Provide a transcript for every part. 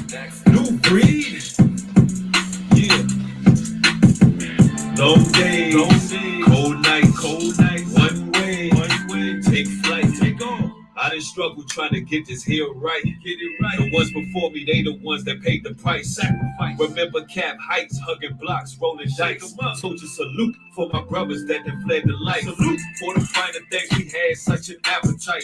New breed. Yeah. Long days, cold nights, one way, take flight, take off. I done struggled trying to get this here right. Get it right. The ones before me, they the ones that paid the price. Sacrifice. Remember Cap Heights, hugging blocks, rolling dice. Soldier salute for my brothers that done fled the life. Salute for the finer things we had, such an appetite.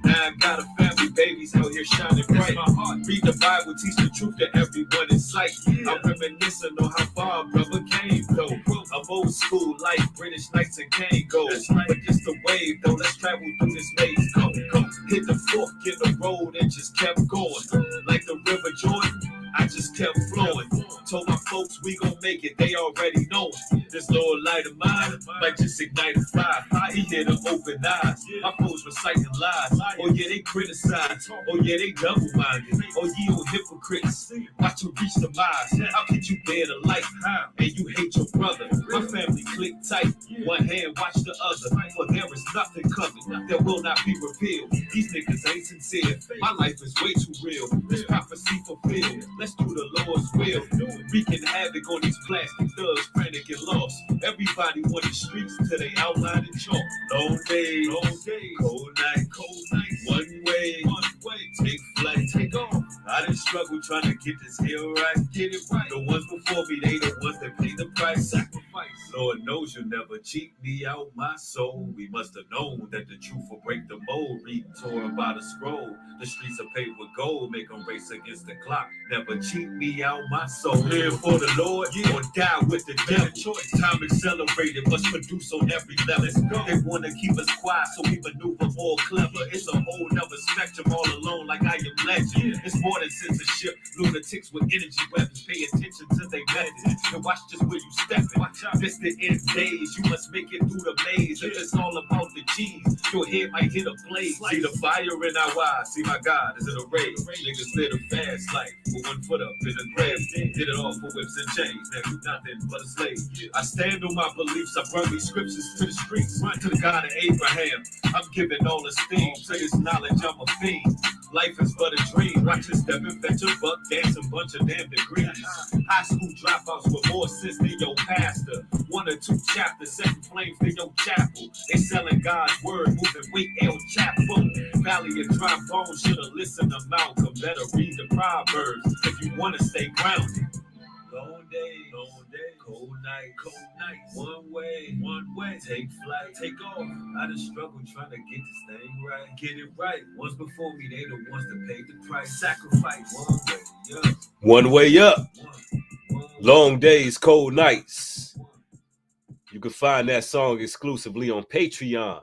Now I got a family, babies out here shining bright. My heart, read the Bible, teach the truth to everyone in sight. I'm reminiscing on how far brother came though. I'm old school like British Knights and Kango. But just the wave though, let's travel through this maze. Go. Hit the fork in the road and just kept going. Like the River Jordan, I just kept flowing. Told my folks we gon' make it, they already know it. This little light of mine might just ignite a fire. He hit them open eyes. My foes reciting lies. Oh yeah, they criticize. Oh yeah, they double-minded. Oh ye old hypocrites. Watch you reach the demise. How could you bear the light? And you hate your brother. My family click tight. One hand watch the other. For there is nothing coming that will not be revealed. These niggas ain't sincere. My life is way too real. This prophecy fulfilled. Let's do the Lord's will. Wreaking havoc on these plastic thugs, frantic and lost. Everybody on the streets till they outline in chalk. Long days, cold nights, one way, take flight, take off. I done struggled trying to get this here right, get it right. The ones before me, they the ones that paid the price, sacrifice. Lord knows you'll never cheat me out my soul. We must have known that the truth will break the mold. Reading Torah by the scroll. The streets are paved with gold, make them race against the clock. Never cheat me out my soul. Live for the Lord or die with the devil. Choice. Time accelerated, must produce on every level. They want to keep us quiet, so we maneuver more clever. It's a whole nother spectrum, all alone like I am legend. It's more than censorship. Lunatics with energy weapons. Pay attention to their methods and watch just where you stepping. This the end days. You must make it through the maze. If it's all about the G's, your head might hit a blaze. See the fire in our eyes. See my God is in a rage. Niggas live a fast life with one foot up in the grave. Did it all for whips and chains. Now you nothing but a slave. I stand on my beliefs. I brought these scriptures to the streets. To the God of Abraham. I'm giving all esteem. To this knowledge, I'm a fiend. Life is but a dream. Watch this step and fetch a buck, dance a bunch of damn degrees. High school dropouts with more sense than your pastor. 1 or 2 chapters, setting flames in your chapel. They selling God's word, moving weight, El Chapo. Valley of dry bones, should've listened to Malcolm. Better read the Proverbs if you wanna stay grounded. Long days, cold nights, one way, take flight, take off. I done struggled trying to get this thing right, get it right. Ones before me, they the ones that paid the price, sacrifice. One way up. Long days, cold nights. You can find that song exclusively on Patreon.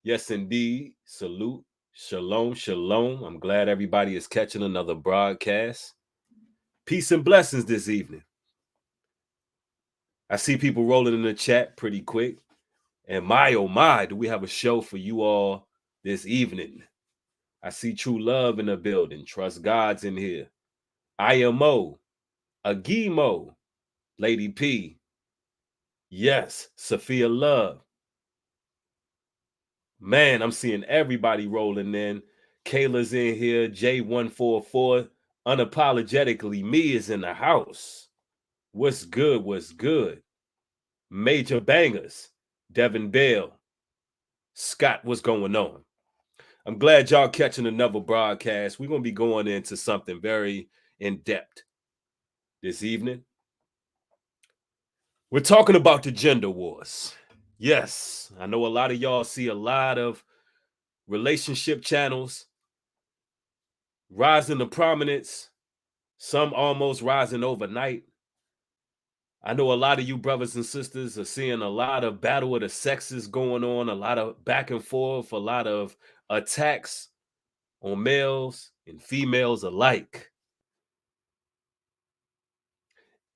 Yes, indeed. Salute. Shalom, shalom. I'm glad everybody is catching another broadcast. Peace and blessings this evening. I see people rolling in the chat pretty quick. And my, oh my, do we have a show for you all this evening. I see True Love in the building. Trust God's in here. IMO. Agimo. Lady P. Yes, Sophia Love. Man, I'm seeing everybody rolling in. Kayla's in here. J144. Unapologetically Me is in the house. What's good? What's good? Major Bangers. Devin Bell. Scott, what's going on? I'm glad y'all catching another broadcast. We're going to be going into something very in-depth this evening. We're talking about the gender wars. Yes, I know a lot of y'all see a lot of relationship channels rising to prominence, some almost rising overnight. I know a lot of you brothers and sisters are seeing a lot of battle of the sexes going on, a lot of back and forth, a lot of attacks on males and females alike.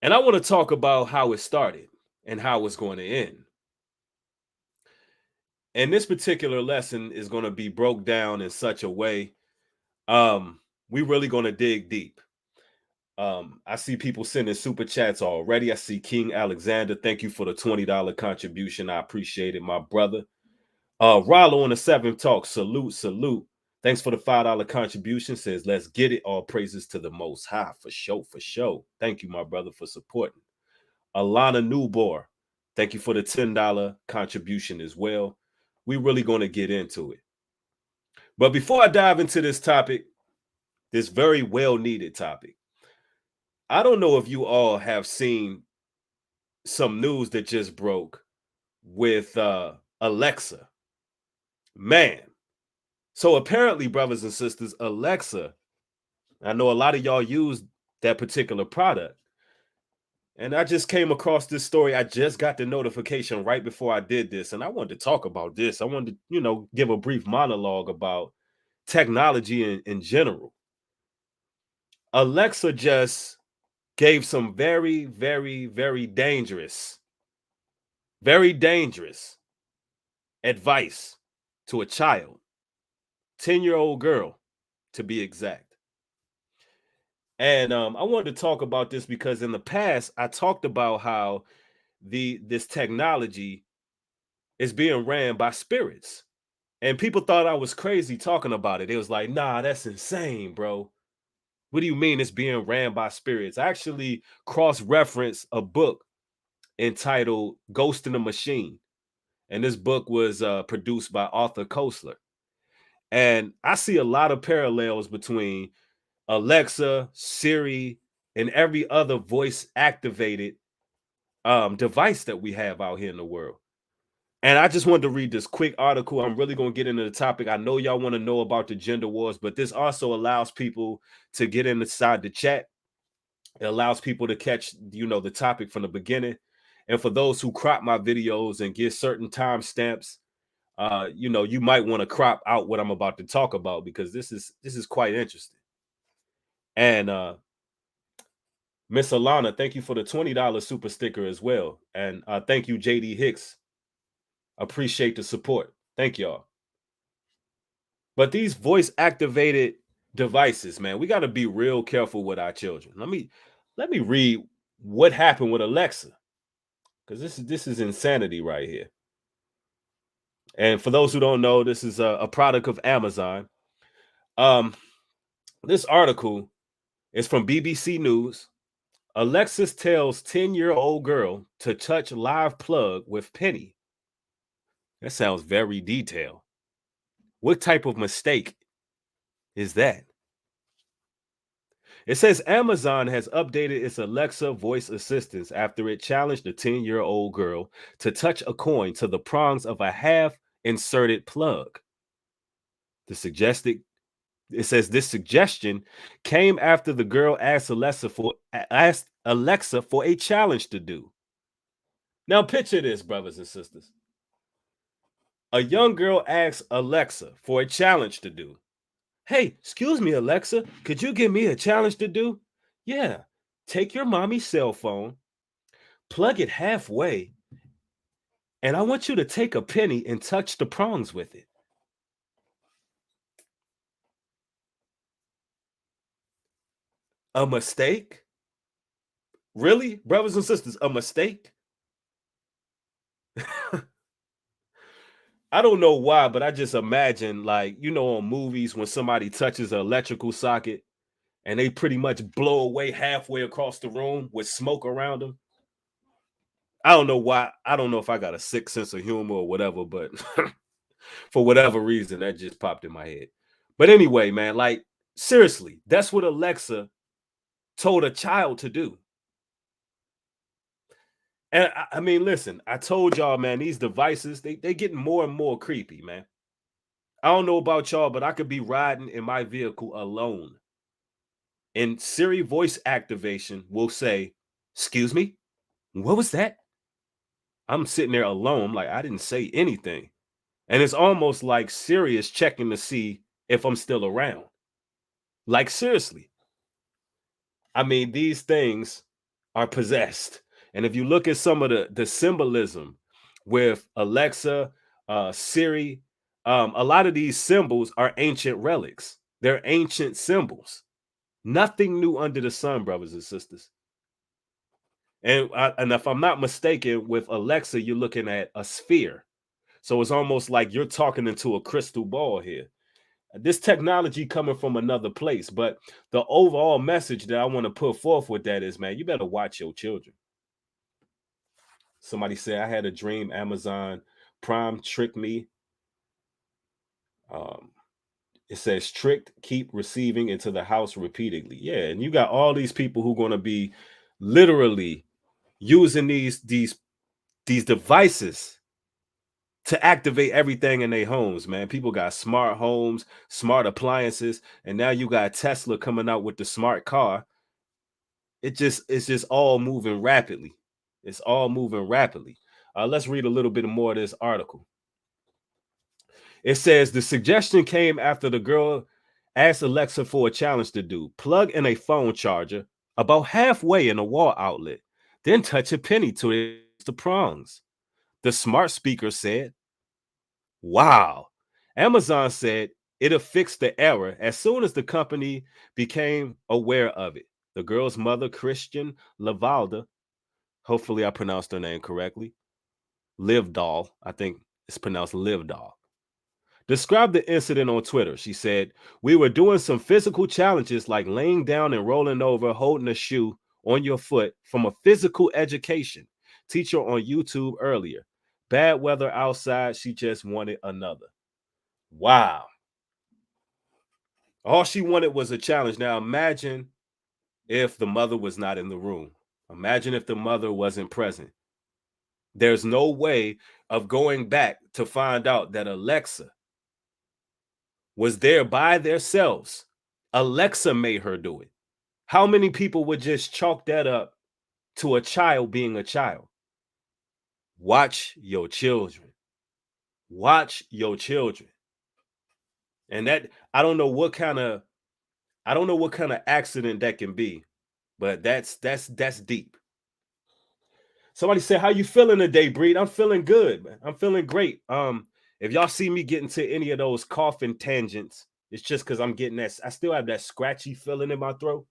And I want to talk about how it started and how it's going to end. And this particular lesson is going to be broke down in such a way. We're really going to dig deep. I see people sending super chats already. I see King Alexander. Thank you for the $20 contribution. I appreciate it, my brother. Rollo on the 7th talk. Salute, salute. Thanks for the $5 contribution. Says, let's get it. All praises to the Most High. For sure, for sure. Thank you, my brother, for supporting. Alana Newbor, thank you for the $10 contribution as well. We're really going to get into it. But before I dive into this topic, this very well-needed topic, I don't know if you all have seen some news that just broke with Alexa. Man. So apparently, brothers and sisters, Alexa, I know a lot of y'all use that particular product. And I just came across this story. I just got the notification right before I did this. And I wanted to talk about this. I wanted to, give a brief monologue about technology in general. Alexa just gave some very, very, very dangerous advice to a child, 10-year-old girl, to be exact. And I wanted to talk about this because in the past, I talked about how this technology is being ran by spirits. And people thought I was crazy talking about it. It was like, nah, that's insane, bro. What do you mean it's being ran by spirits? I actually cross-referenced a book entitled Ghost in the Machine. And this book was produced by Arthur Koestler. And I see a lot of parallels between Alexa, Siri, and every other voice-activated device that we have out here in the world. And I just wanted to read this quick article. I'm really going to get into the topic. I know y'all want to know about the gender wars, but this also allows people to get inside the chat. It allows people to catch, the topic from the beginning. And for those who crop my videos and get certain timestamps, you might want to crop out what I'm about to talk about because this is quite interesting. And Miss Alana, thank you for the $20 super sticker as well. And thank you, JD Hicks. Appreciate the support. Thank y'all. But these voice activated devices, man, we got to be real careful with our children. Let me read what happened with Alexa, because this is insanity right here. And for those who don't know, this is a product of Amazon. This article is from BBC News. Alexa tells 10-year-old girl to touch live plug with penny. That sounds very detailed. What type of mistake is that? It says Amazon has updated its Alexa voice assistants after it challenged a 10-year-old girl to touch a coin to the prongs of a half-inserted plug. It says this suggestion came after the girl asked Alexa for a challenge to do. Now picture this, brothers and sisters. A young girl asks Alexa for a challenge to do. Hey, excuse me, Alexa, could you give me a challenge to do? Yeah, take your mommy's cell phone, plug it halfway, and I want you to take a penny and touch the prongs with it. A mistake? Really, brothers and sisters, a mistake? I don't know why, but I just imagine, like, on movies when somebody touches an electrical socket and they pretty much blow away halfway across the room with smoke around them. I don't know why. I don't know if I got a sick sense of humor or whatever, but for whatever reason, that just popped in my head. But anyway, man, like, seriously, that's what Alexa told a child to do. And I mean, listen, I told y'all, man, these devices, they getting more and more creepy, man. I don't know about y'all, but I could be riding in my vehicle alone. And Siri voice activation will say, excuse me, what was that? I'm sitting there alone. I'm like, I didn't say anything. And it's almost like Siri is checking to see if I'm still around. Like, seriously. I mean, these things are possessed. And if you look at some of the symbolism with Alexa, Siri, a lot of these symbols are ancient relics. They're ancient symbols. Nothing new under the sun, brothers and sisters. And if I'm not mistaken, with Alexa, you're looking at a sphere. So it's almost like you're talking into a crystal ball here. This technology coming from another place. But the overall message that I want to put forth with that is, man, you better watch your children. Somebody said I had a dream Amazon Prime tricked me. Um, it says tricked, keep receiving into the house repeatedly. Yeah, and you got all these people who going to be literally using these devices to activate everything in their homes, man. People got smart homes, smart appliances, and now you got Tesla coming out with the smart car. It's just all moving rapidly. It's all moving rapidly. Let's read a little bit more of this article. It says the suggestion came after the girl asked Alexa for a challenge to do. Plug in a phone charger about halfway in a wall outlet, then touch a penny to the prongs. The smart speaker said, wow. Amazon said it'll fix the error as soon as the company became aware of it. The girl's mother, Christian Lavalda, hopefully I pronounced her name correctly, Livdahl, I think it's pronounced Livdahl, described the incident on Twitter. She said, we were doing some physical challenges like laying down and rolling over, holding a shoe on your foot from a physical education teacher on YouTube earlier. Bad weather outside. She just wanted another. Wow. All she wanted was a challenge. Now imagine if the mother was not in the room. Imagine if the mother wasn't present. There's no way of going back to find out that Alexa was there by themselves. Alexa made her do it. How many people would just chalk that up to a child being a child? Watch your children. Watch your children. And that I don't know what kind of accident that can be, but that's deep. Somebody said, "How you feeling today, Breed?" I'm feeling good, man. I'm feeling great. If y'all see me getting to any of those coughing tangents, it's just because I'm getting that. I still have that scratchy feeling in my throat,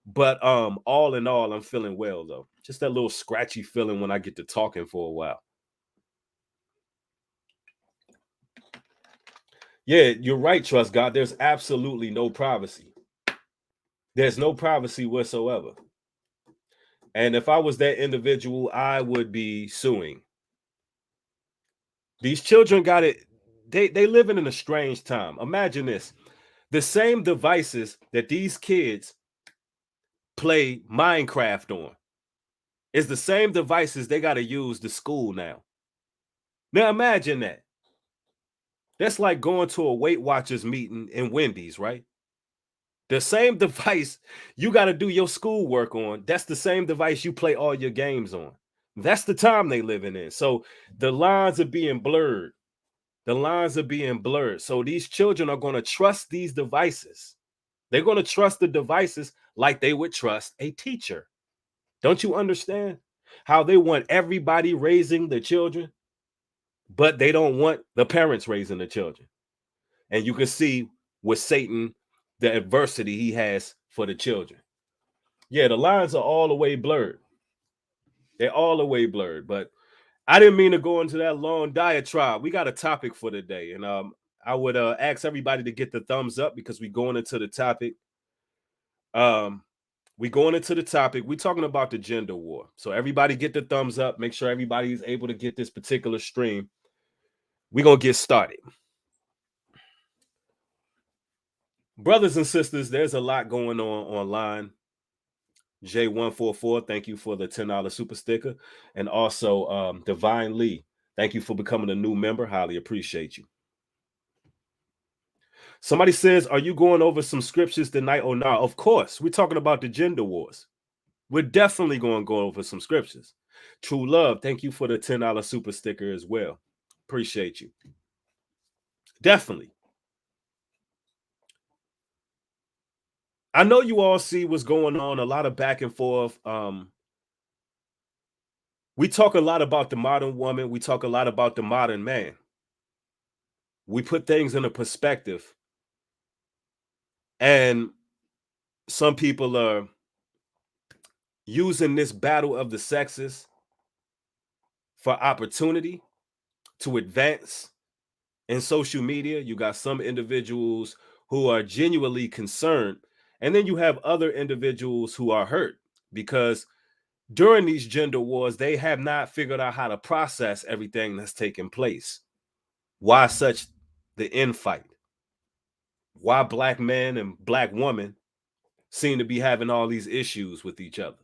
but all in all, I'm feeling well though. Just that little scratchy feeling when I get to talking for a while. Yeah, you're right, Trust God. There's absolutely no privacy. There's no privacy whatsoever. And if I was that individual, I would be suing. These children got it. They living in a strange time. Imagine this. The same devices that these kids play Minecraft on is the same devices they got to use to school now. Now imagine that. That's like going to a Weight Watchers meeting in Wendy's, right? The same device you got to do your schoolwork on, that's the same device you play all your games on. That's the time they living in. So the lines are being blurred. The lines are being blurred. So these children are going to trust these devices. They're going to trust the devices like they would trust a teacher. Don't you understand how they want everybody raising the children, but they don't want the parents raising the children? And you can see with Satan the adversity he has for the children. Yeah, the lines are all the way blurred. They're all the way blurred. But I didn't mean to go into that long diatribe. We got a topic for today, and I would ask everybody to get the thumbs up because we're going into the topic. We're going into the topic. We're talking about the gender war. So everybody get the thumbs up. Make sure everybody is able to get this particular stream. We're gonna get started. Brothers and sisters, there's a lot going on online. J144, thank you for the $10 super sticker. And also Divine Lee, thank you for becoming a new member. Highly appreciate you. Somebody says, are you going over some scriptures tonight or not? Of course, we're talking about the gender wars. We're definitely going to go over some scriptures. True Love, thank you for the $10 super sticker as well. Appreciate you. Definitely. I know you all see what's going on, a lot of back and forth. We talk a lot about the modern woman. We talk a lot about the modern man. We put things in a perspective. And some people are using this battle of the sexes for opportunity to advance In social media, you got some individuals who are genuinely concerned, and then you have other individuals who are hurt because during these gender wars, they have not figured out how to process everything that's taking place. Why such the infight? Why black men and black women seem to be having all these issues with each other?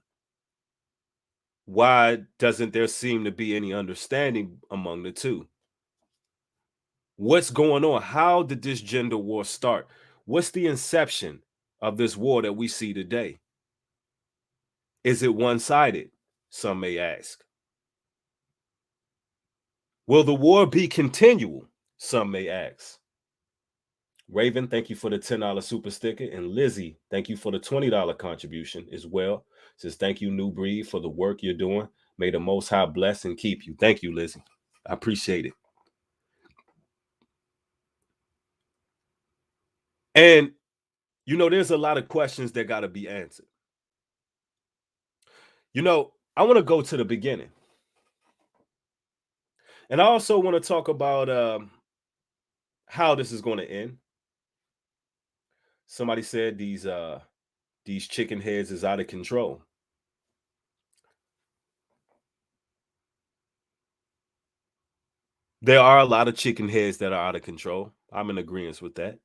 Why doesn't there seem to be any understanding among the two? What's going on? How did this gender war start? What's the inception of this war that we see today? Is it one-sided? Some may ask. Will the war be continual? Some may ask. Raven, thank you for the $10 super sticker. And Lizzie, thank you for the $20 contribution as well. Says, thank you, New Breed, for the work you're doing. May the Most High bless and keep you. Thank you, Lizzie. I appreciate it. And, you know, there's a lot of questions that got to be answered. You know, I want to go to the beginning. And I also want to talk about how this is going to end. Somebody said these chicken heads is out of control. There are a lot of chicken heads that are out of control. I'm in agreement with that.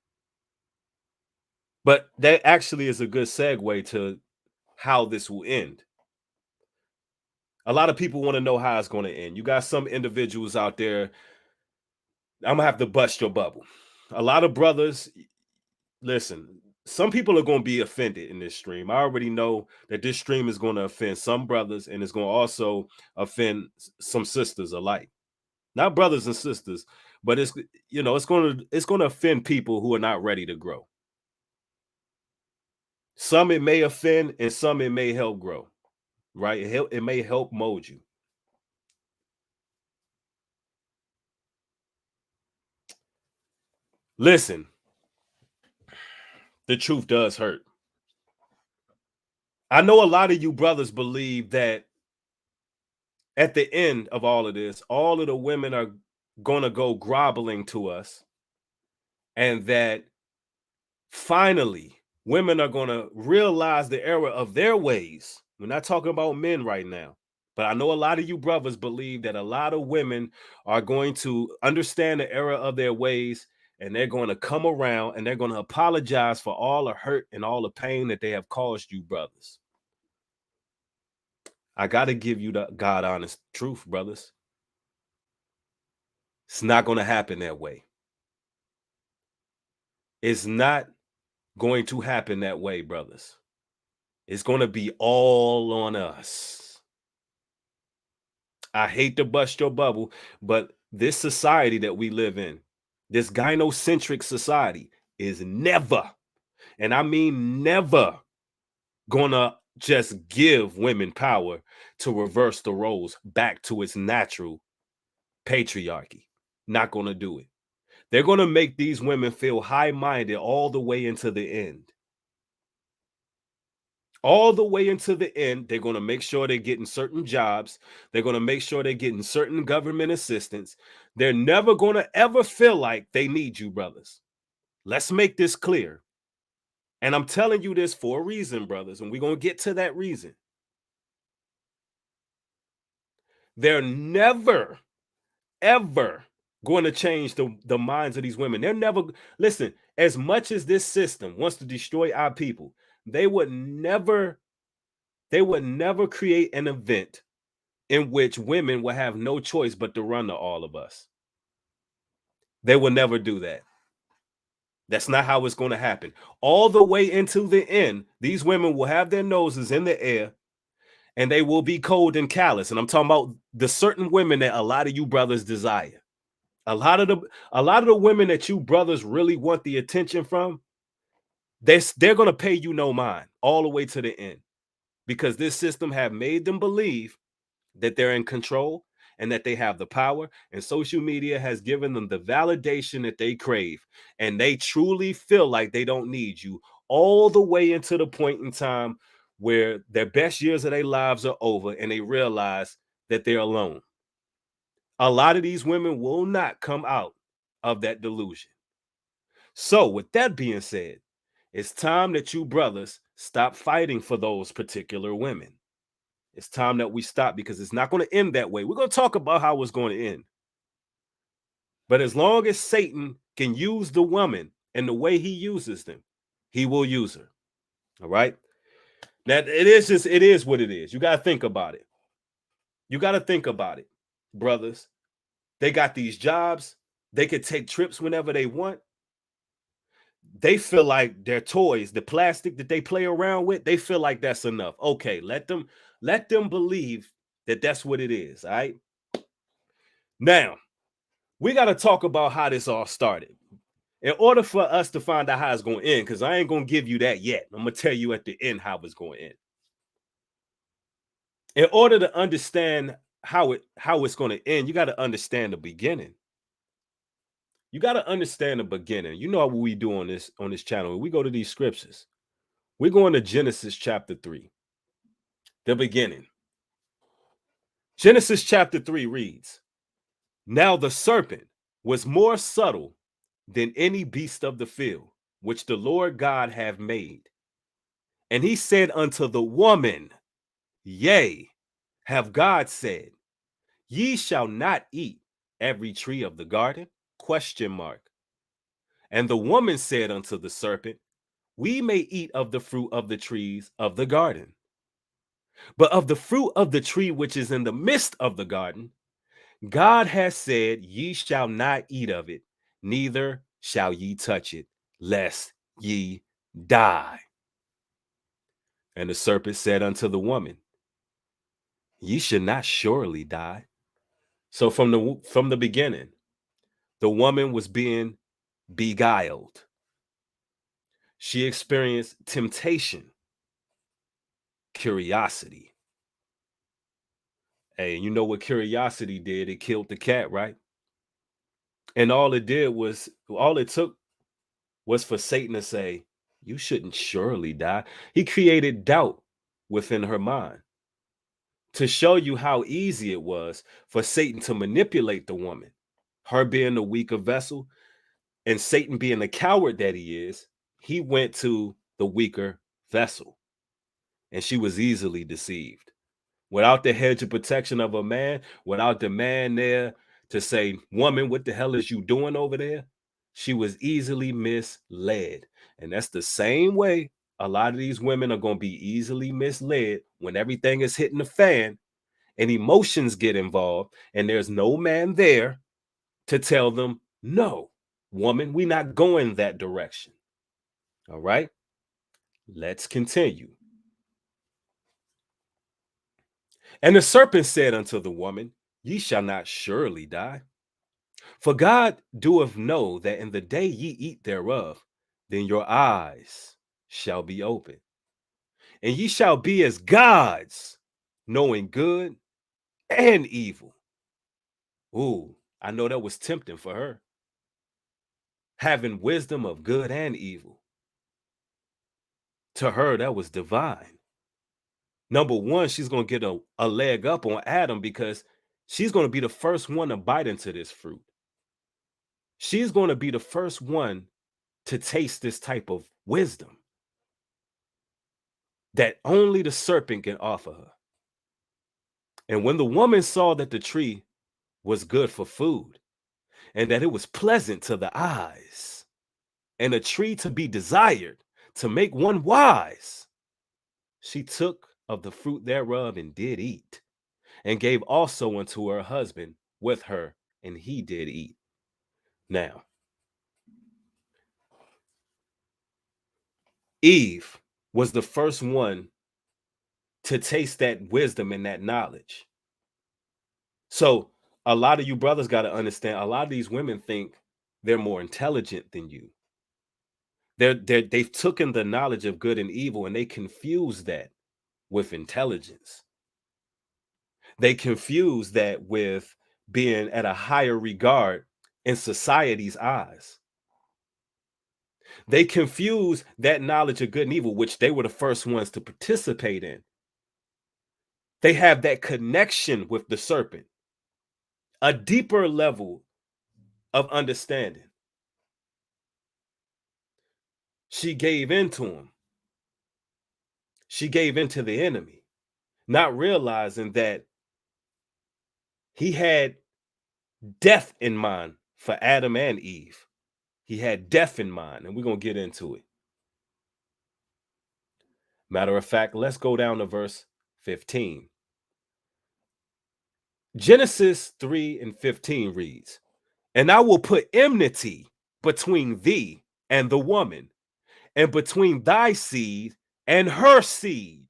But that actually is a good segue to how this will end. A lot of people want to know how it's going to end. You got some individuals out there. I'm gonna have to bust your bubble. A lot of brothers, listen, some people are going to be offended in this stream. I already know that this stream is going to offend some brothers and it's going to also offend some sisters alike. Not brothers and sisters, but it's, you know, it's going to offend people who are not ready to grow. Some it may offend and some it may help grow, right? It may help mold you. Listen, the truth does hurt. I know a lot of you brothers believe that at the end of all of this, all of the women are going to go groveling to us, and that finally women are going to realize the error of their ways. We're not talking about men right now, but I know a lot of you brothers believe that a lot of women are going to understand the error of their ways, and they're going to come around and they're going to apologize for all the hurt and all the pain that they have caused you brothers. I got to give you the God honest truth, brothers. It's not going to happen that way. It's not going to happen that way, brothers. It's going to be all on us. I hate to bust your bubble, but this society that we live in, this gynocentric society, is never, and I mean never, gonna just give women power to reverse the roles back to its natural patriarchy. Not gonna do it. They're gonna make these women feel high-minded all the way into the end. All the way into the end, they're going to make sure they're getting certain jobs. They're going to make sure they're getting certain government assistance. They're never going to ever feel like they need you, brothers. Let's make this clear. And I'm telling you this for a reason, brothers, and we're going to get to that reason. They're never, ever going to change the minds of these women. They're never, listen, as much as this system wants to destroy our people, they would never create an event in which women will have no choice but to run to all of us. They will never do that. That's not how it's going to happen. All the way into the end, these women will have their noses in the air and they will be cold and callous. And I'm talking about the certain women that a lot of you brothers desire. A lot of the women that you brothers really want the attention from, they're going to pay you no mind all the way to the end, because this system have made them believe that they're in control and that they have the power, and social media has given them the validation that they crave, and they truly feel like they don't need you, all the way into the point in time where their best years of their lives are over and they realize that they're alone. A lot of these women will not come out of that delusion. So, with that being said, it's time that you brothers stop fighting for those particular women. It's time that we stop because it's not going to end that way. We're going to talk about how it's going to end. But as long as Satan can use the woman and the way he uses them, he will use her. All right. Now, it is what it is. You got to think about it. You got to think about it, brothers. They got these jobs. They could take trips whenever they want. They feel like their toys, the plastic that they play around with, they feel like that's enough. Okay, let them believe that that's what it is. All right. Now, we got to talk about how this all started. In order for us to find out how it's going to end, because I ain't going to give you that yet. I'm going to tell you at the end how it's going to end. In order to understand how it's going to end, you got to understand the beginning. You got to understand the beginning. You know what we do on this channel. We go to these scriptures. We're going to Genesis chapter 3. The beginning. Genesis chapter 3 reads, "Now the serpent was more subtle than any beast of the field, which the Lord God hath made. And he said unto the woman, Yea, have God said, Ye shall not eat every tree of the garden? Question mark. And the woman said unto the serpent, We may eat of the fruit of the trees of the garden. But of the fruit of the tree which is in the midst of the garden, God has said, Ye shall not eat of it, neither shall ye touch it, lest ye die. And the serpent said unto the woman, Ye should not surely die. So from the beginning, the woman was being beguiled. She experienced temptation, curiosity. Hey, you know what curiosity did? It killed the cat, right? And all it took was for Satan to say, You shouldn't surely die. He created doubt within her mind to show you how easy it was for Satan to manipulate the woman. Her being the weaker vessel and Satan being the coward that he is, he went to the weaker vessel and she was easily deceived. Without the hedge of protection of a man, without the man there to say, Woman, what the hell is you doing over there? She was easily misled. And that's the same way a lot of these women are going to be easily misled when everything is hitting the fan and emotions get involved and there's no man there to tell them, No, woman, we're not going that direction. All right, let's continue. And the serpent said unto the woman, Ye shall not surely die. For God doeth know that in the day ye eat thereof, then your eyes shall be open, and ye shall be as gods, knowing good and evil. Ooh, I know that was tempting for her. Having wisdom of good and evil. To her, that was divine. Number one, she's going to get a leg up on Adam because she's going to be the first one to bite into this fruit. She's going to be the first one to taste this type of wisdom that only the serpent can offer her. And when the woman saw that the tree was good for food and that it was pleasant to the eyes and a tree to be desired to make one wise, she took of the fruit thereof and did eat, and gave also unto her husband with her, and he did eat. Now, Eve was the first one to taste that wisdom and that knowledge. So a lot of you brothers got to understand, a lot of these women think they're more intelligent than you. They've taken the knowledge of good and evil and they confuse that with intelligence. They confuse that with being at a higher regard in society's eyes. They confuse that knowledge of good and evil, which they were the first ones to participate in. They have that connection with the serpent, a deeper level of understanding. She gave in to him. She gave in to the enemy, not realizing that he had death in mind for Adam and Eve. He had death in mind, and we're going to get into it. Matter of fact, let's go down to verse 15. Genesis 3:15 reads, "And I will put enmity between thee and the woman, and between thy seed and her seed.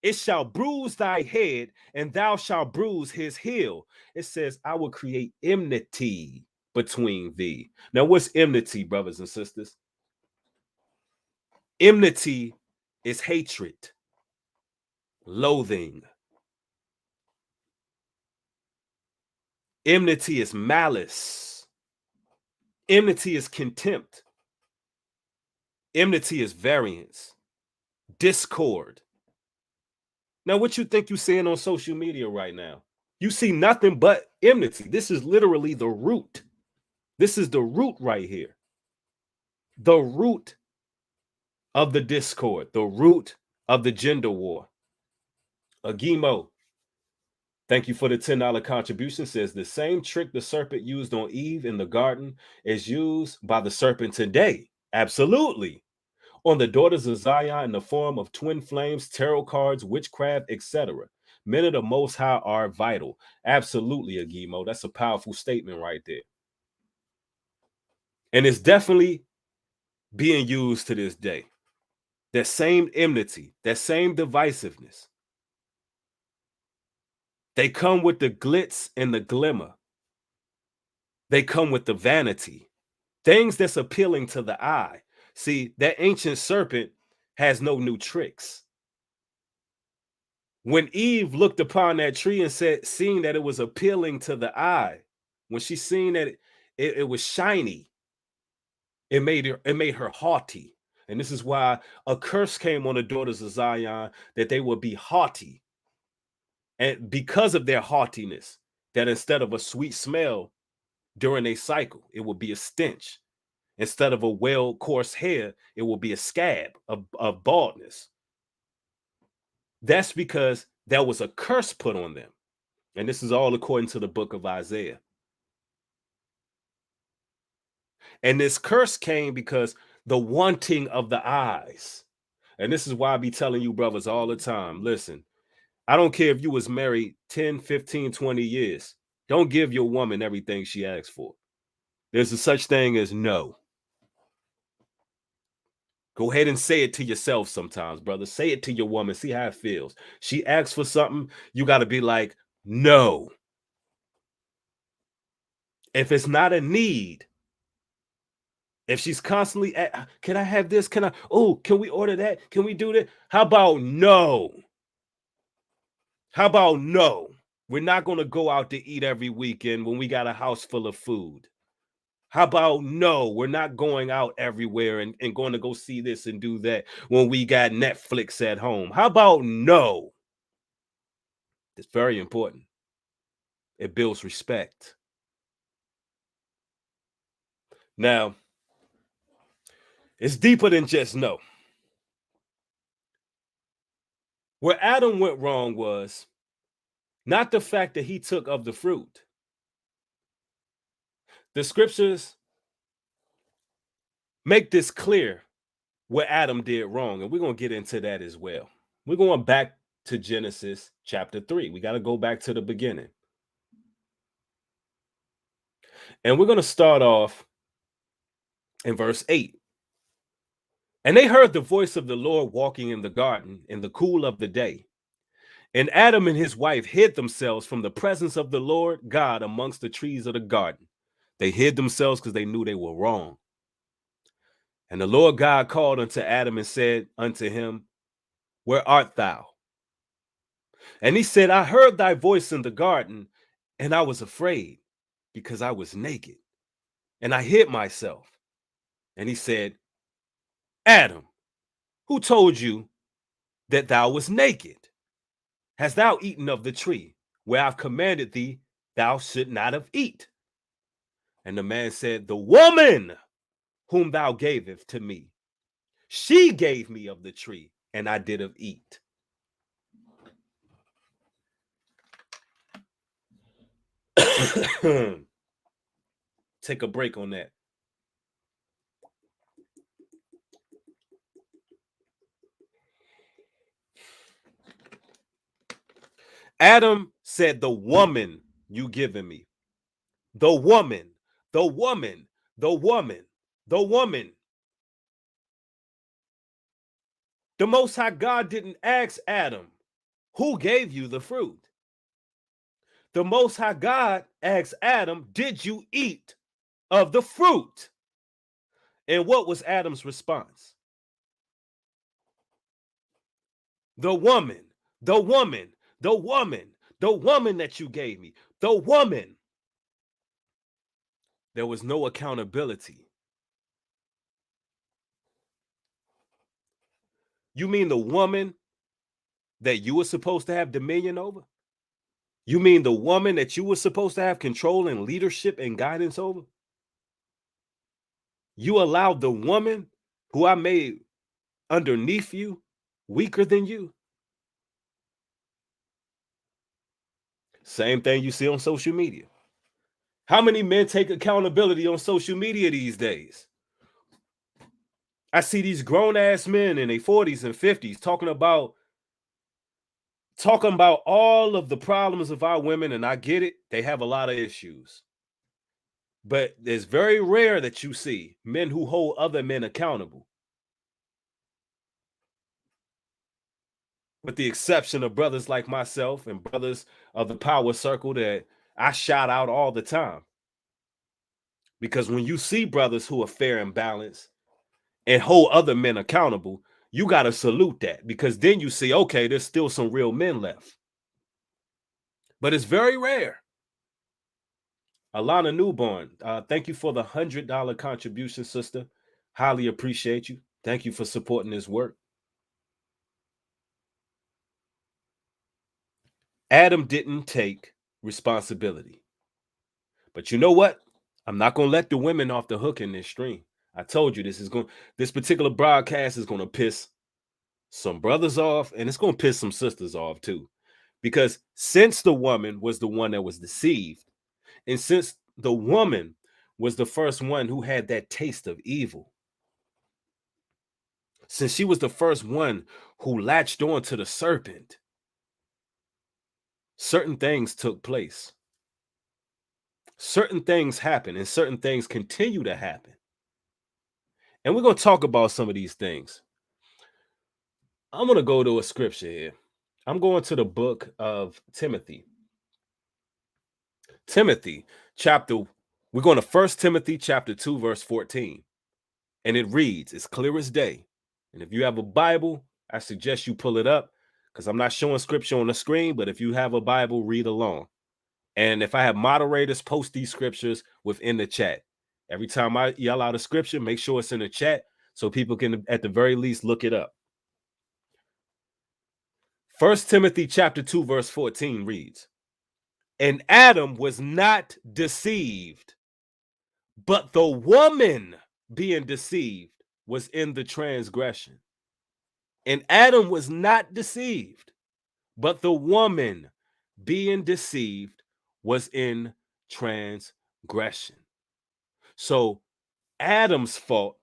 It shall bruise thy head, and thou shalt bruise his heel." It says, I will create enmity between thee. Now, what's enmity, brothers and sisters? Enmity is hatred, loathing. Enmity is malice. Enmity is contempt. Enmity is variance, discord. Now, what you think you're seeing on social media right now? You see nothing but enmity. This is literally the root. This is the root right here. The root of the discord, the root of the gender war. Agimo, thank you for the $10 contribution. Says the same trick the serpent used on Eve in the garden is used by the serpent today. Absolutely. On the daughters of Zion in the form of twin flames, tarot cards, witchcraft, etc. Men of the Most High are vital. Absolutely, Agimo. That's a powerful statement right there. And it's definitely being used to this day. That same enmity, that same divisiveness. They come with the glitz and the glimmer. They come with the vanity. Things that's appealing to the eye. See, that ancient serpent has no new tricks. When Eve looked upon that tree and said, seeing that it was appealing to the eye, when she seen that it was shiny, it made her haughty. And this is why a curse came on the daughters of Zion, that they would be haughty. And because of their haughtiness, that instead of a sweet smell during a cycle, it would be a stench. Instead of a well-coarse hair, it will be a scab of baldness. That's because there was a curse put on them. And this is all according to the book of Isaiah. And this curse came because the wanting of the eyes. And this is why I be telling you brothers all the time, listen, I don't care if you was married 10, 15, 20 years. Don't give your woman everything she asks for. There's a such thing as no. Go ahead and say it to yourself sometimes, brother. Say it to your woman. See how it feels. She asks for something, you got to be like, no. If it's not a need, if she's constantly, can I have this? Can we order that? Can we do that? How about no? How about no? We're not going to go out to eat every weekend when we got a house full of food. How about no? We're not going out everywhere and going to go see this and do that when we got Netflix at home. How about no? It's very important. It builds respect. Now, it's deeper than just no. Where Adam went wrong was not the fact that he took of the fruit. The scriptures make this clear where Adam did wrong, and we're going to get into that as well. We're going back to Genesis chapter 3. We got to go back to the beginning. And we're going to start off in verse 8. And they heard the voice of the Lord walking in the garden in the cool of the day. And Adam and his wife hid themselves from the presence of the Lord God amongst the trees of the garden. They hid themselves because they knew they were wrong. And the Lord God called unto Adam and said unto him, where art thou? And he said, I heard thy voice in the garden, and I was afraid because I was naked, and I hid myself. And he said, Adam, who told you that thou was naked? Hast thou eaten of the tree where I've commanded thee thou should not have eat? And the man said, the woman whom thou gavest to me, she gave me of the tree, and I did of eat. Take a break on that. Adam said, the woman you given me. The woman, the woman, the woman, the woman. The Most High God didn't ask Adam, who gave you the fruit? The Most High God asked Adam, did you eat of the fruit? And what was Adam's response? The woman, the woman, the woman, the woman that you gave me, the woman. There was no accountability. You mean the woman that you were supposed to have dominion over? You mean the woman that you were supposed to have control and leadership and guidance over? You allowed the woman who I made underneath you, weaker than you? Same thing you see on social media. How many men take accountability on social media these days? I see these grown-ass men in their 40s and 50s talking about all of the problems of our women, and I get it. They have a lot of issues. But it's very rare that you see men who hold other men accountable. With the exception of brothers like myself and brothers of the power circle that I shout out all the time. Because when you see brothers who are fair and balanced and hold other men accountable, you got to salute that, because then you see, okay, there's still some real men left. But it's very rare. Alana Newborn, thank you for the $100 contribution, sister. Highly appreciate you. Thank you for supporting this work. Adam didn't take responsibility. But you know what? I'm not going to let the women off the hook in this stream. I told you this particular broadcast is going to piss some brothers off, and it's going to piss some sisters off too. Because since the woman was the one that was deceived, and since the woman was the first one who had that taste of evil, since she was the first one who latched on to the serpent, certain things took place. Certain things happen, and certain things continue to happen. And we're going to talk about some of these things. I'm going to go to a scripture here. I'm going to the book of Timothy. We're going to 1 Timothy chapter 2, verse 14. And it reads, it's clear as day. And if you have a Bible, I suggest you pull it up, because I'm not showing scripture on the screen, but if you have a Bible, read along. And if I have moderators, post these scriptures within the chat. Every time I yell out a scripture, make sure it's in the chat so people can, at the very least, look it up. 1 Timothy chapter 2, verse 14 reads, and Adam was not deceived, but the woman being deceived was in the transgression. And Adam was not deceived, but the woman being deceived was in transgression. So Adam's fault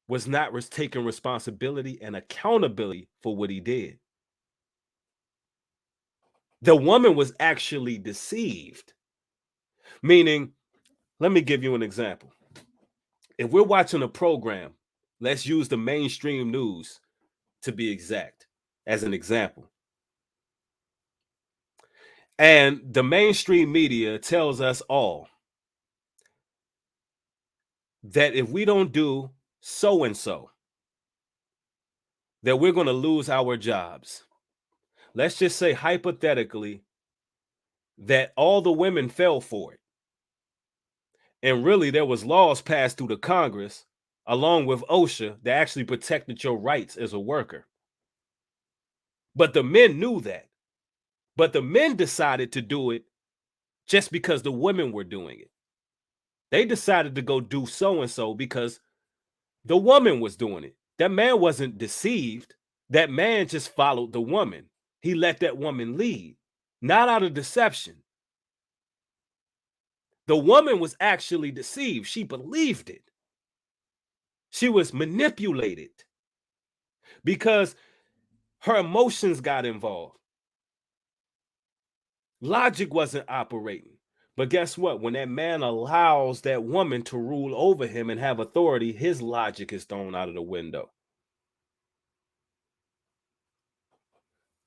was not taking responsibility and accountability for what he did. The woman was actually deceived. Meaning, let me give you an example. If we're watching a program, let's use the mainstream news to be exact as an example. And the mainstream media tells us all that if we don't do so and so, that we're going to lose our jobs. Let's just say hypothetically that all the women fell for it. And really there was laws passed through the Congress along with OSHA that actually protected your rights as a worker. But the men knew that. But the men decided to do it just because the women were doing it. They decided to go do so and so because the woman was doing it. That man wasn't deceived. That man just followed the woman. He let that woman lead, not out of deception. The woman was actually deceived. She believed it. She was manipulated because her emotions got involved. Logic wasn't operating. But guess what? When that man allows that woman to rule over him and have authority, his logic is thrown out of the window.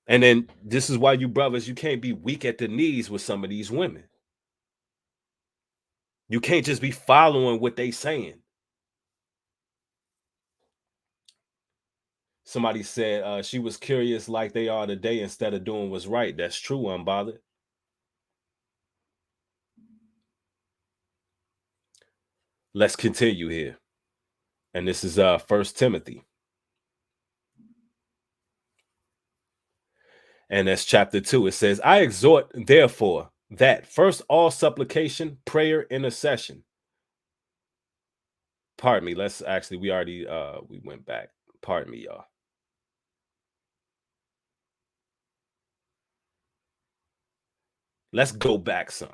And then this is why you brothers, you can't be weak at the knees with some of these women. You can't just be following what they saying. Somebody said she was curious like they are today instead of doing what's right. That's true, unbothered. Let's continue here. And this is 1 Timothy. And that's chapter 2. It says, I exhort, therefore, that first all supplication, prayer, intercession. Pardon me. Let's actually, we went back. Pardon me, y'all. Let's go back some.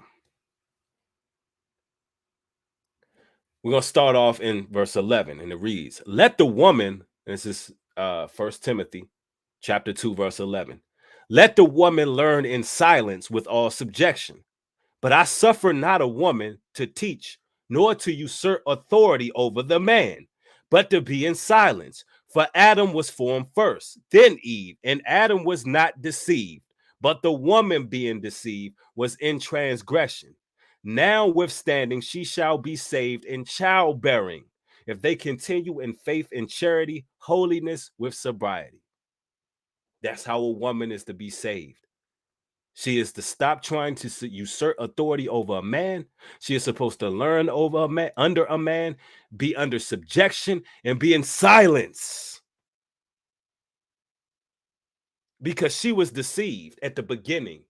We're going to start off in verse 11, and it reads, let the woman, this is 1 Timothy chapter 2, verse 11, let the woman learn in silence with all subjection. But I suffer not a woman to teach, nor to usurp authority over the man, but to be in silence. For Adam was formed first, then Eve, and Adam was not deceived, but the woman being deceived was in transgression. Now, withstanding, she shall be saved in childbearing, if they continue in faith and charity, holiness with sobriety. That's how a woman is to be saved. She is to stop trying to usurp authority over a man. She is supposed to learn over a man, under a man, be under subjection, and be in silence. Because she was deceived at the beginning.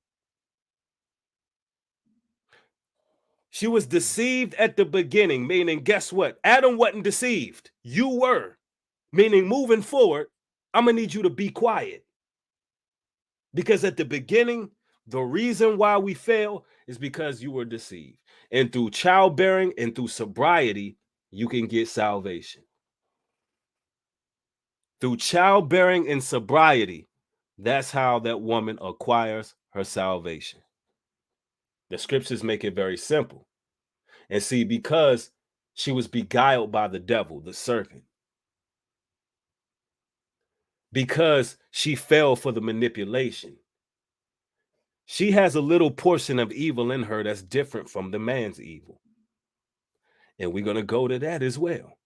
She was deceived at the beginning, meaning, guess what? Adam wasn't deceived. You were. Meaning, moving forward, I'm going to need you to be quiet. Because at the beginning, the reason why we fail is because you were deceived. And through childbearing and through sobriety, you can get salvation. Through childbearing and sobriety, that's how that woman acquires her salvation. The scriptures make it very simple. And see, because she was beguiled by the devil, the serpent, because she fell for the manipulation, she has a little portion of evil in her that's different from the man's evil. And we're going to go to that as well,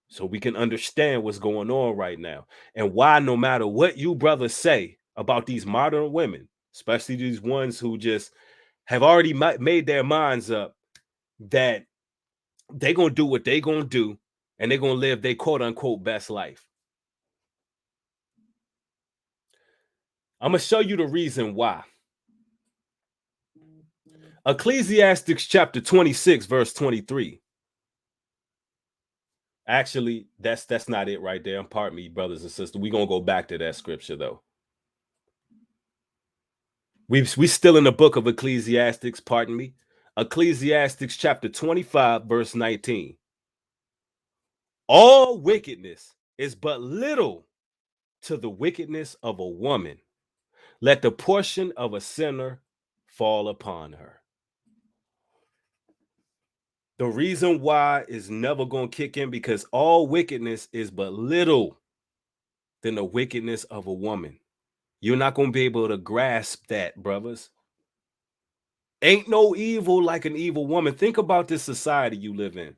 so we can understand what's going on right now and why, no matter what you brothers say about these modern women, especially these ones who just have already made their minds up that they're going to do what they're going to do and they're going to live their quote unquote best life. I'm going to show you the reason why. Ecclesiastes chapter 26, verse 23. Actually, that's not it right there. Pardon me, brothers and sisters. We're going to go back to that scripture, though. We still in the book of Ecclesiastes, pardon me. Ecclesiastes chapter 25, verse 19. All wickedness is but little to the wickedness of a woman. Let the portion of a sinner fall upon her. The reason why is never going to kick in because all wickedness is but little than the wickedness of a woman. You're not going to be able to grasp that, brothers. Ain't no evil like an evil woman. Think about this society you live in.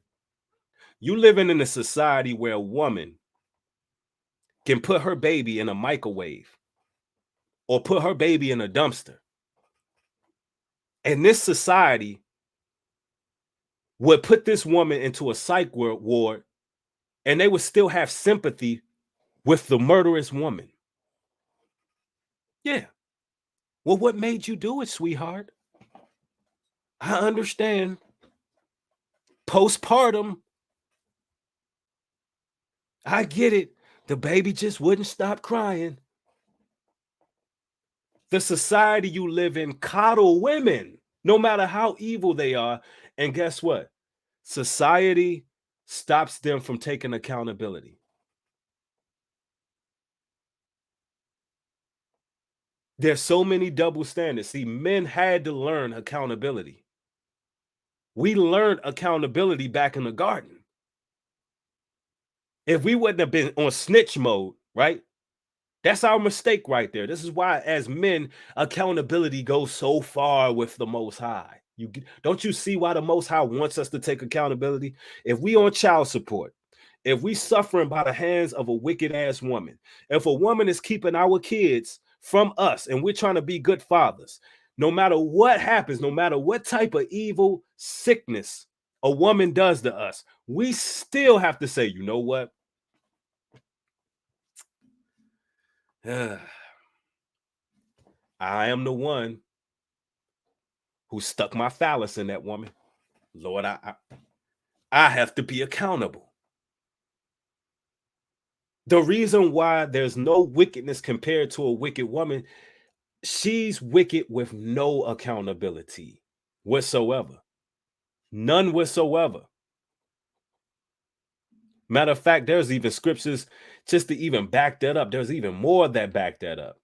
You living in a society where a woman can put her baby in a microwave or put her baby in a dumpster. And this society would put this woman into a psych ward and they would still have sympathy with the murderous woman. Yeah. Well, what made you do it, sweetheart? I understand postpartum. I get it. The baby just wouldn't stop crying. The society you live in coddle women, no matter how evil they are. And guess what? Society stops them from taking accountability. There's so many double standards. See, men had to learn accountability. We learned accountability back in the garden. If we wouldn't have been on snitch mode, right? That's our mistake right there. This is why, as men, accountability goes so far with the Most High. Don't you see why the Most High wants us to take accountability? If we on child support, if we suffering by the hands of a wicked ass woman, if a woman is keeping our kids from us, and we're trying to be good fathers, no matter what happens, no matter what type of evil sickness a woman does to us, we still have to say, you know what? I am the one who stuck my phallus in that woman. Lord, I have to be accountable. The reason why there's no wickedness compared to a wicked woman, she's wicked with no accountability whatsoever. None whatsoever. Matter of fact, there's even scriptures just to even back that up. There's even more that back that up.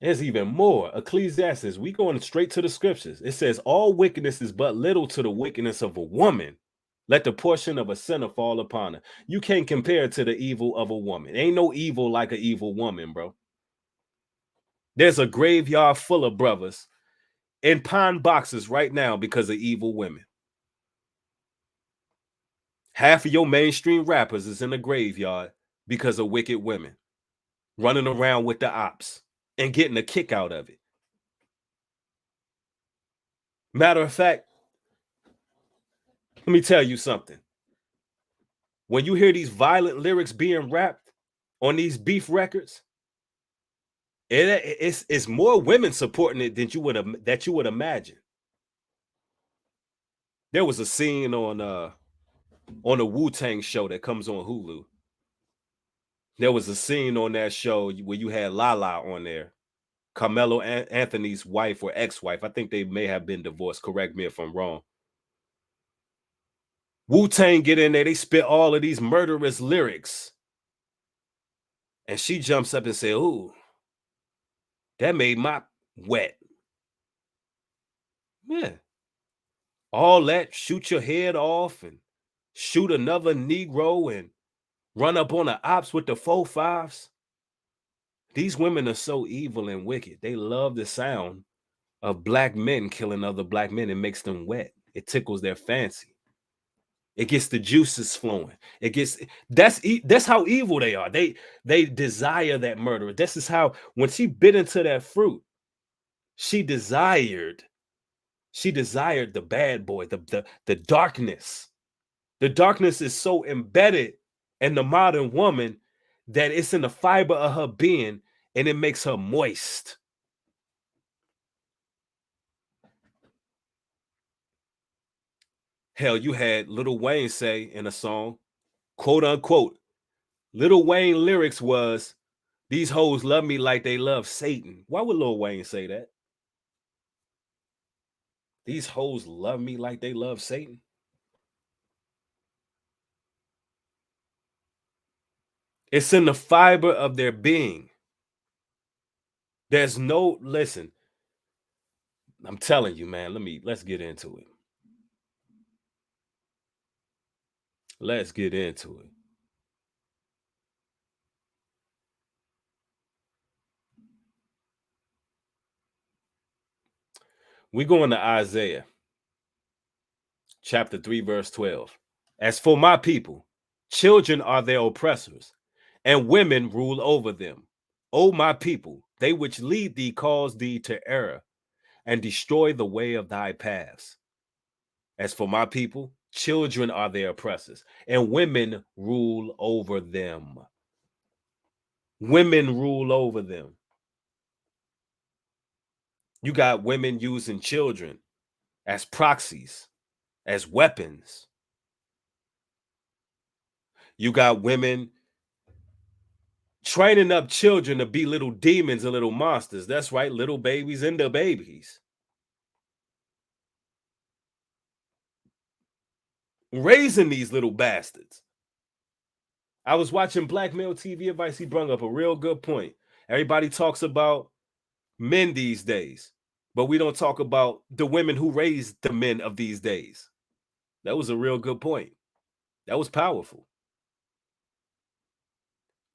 There's even more. Ecclesiastes, we going straight to the scriptures. It says, all wickedness is but little to the wickedness of a woman. Let the portion of a sinner fall upon her. You can't compare it to the evil of a woman. Ain't no evil like an evil woman, bro. There's a graveyard full of brothers in pine boxes right now because of evil women. Half of your mainstream rappers is in the graveyard because of wicked women running around with the ops and getting a kick out of it. Matter of fact, let me tell you something. When you hear these violent lyrics being rapped on these beef records, it's more women supporting it than you would imagine. There was a scene on a Wu-Tang show that comes on Hulu. There was a scene on that show where you had Lala on there, Carmelo Anthony's wife or ex-wife. I think they may have been divorced. Correct me if I'm wrong. Wu-Tang get in there, they spit all of these murderous lyrics. And she jumps up and says, ooh, that made my wet. Yeah. All that, shoot your head off and shoot another Negro and run up on the ops with the 4.5s. These women are so evil and wicked. They love the sound of black men killing other black men. It makes them wet. It tickles their fancy. It gets the juices flowing. It gets that's how evil they are. They desire that murder. This is how when she bit into that fruit, she desired the bad boy, the darkness. The darkness is so embedded in the modern woman that it's in the fiber of her being and it makes her moist. Hell, you had Lil Wayne say in a song, quote unquote, Lil Wayne lyrics was, these hoes love me like they love Satan. Why would Lil Wayne say that? These hoes love me like they love Satan. It's in the fiber of their being. There's no, listen, I'm telling you, man, let's get into it. Let's get into it. We go into Isaiah chapter 3, verse 12. As for my people, children are their oppressors, and women rule over them. O my people, they which lead thee cause thee to err, and destroy the way of thy paths. As for my people, children are their oppressors, and women rule over them. Women rule over them. You got women using children as proxies, as weapons. You got women training up children to be little demons and little monsters. That's right, little babies and the babies. Raising these little bastards. I was watching Black Male TV Advice. He brought up a real good point. Everybody talks about men these days, but we don't talk about the women who raised the men of these days. That was a real good point. That was powerful.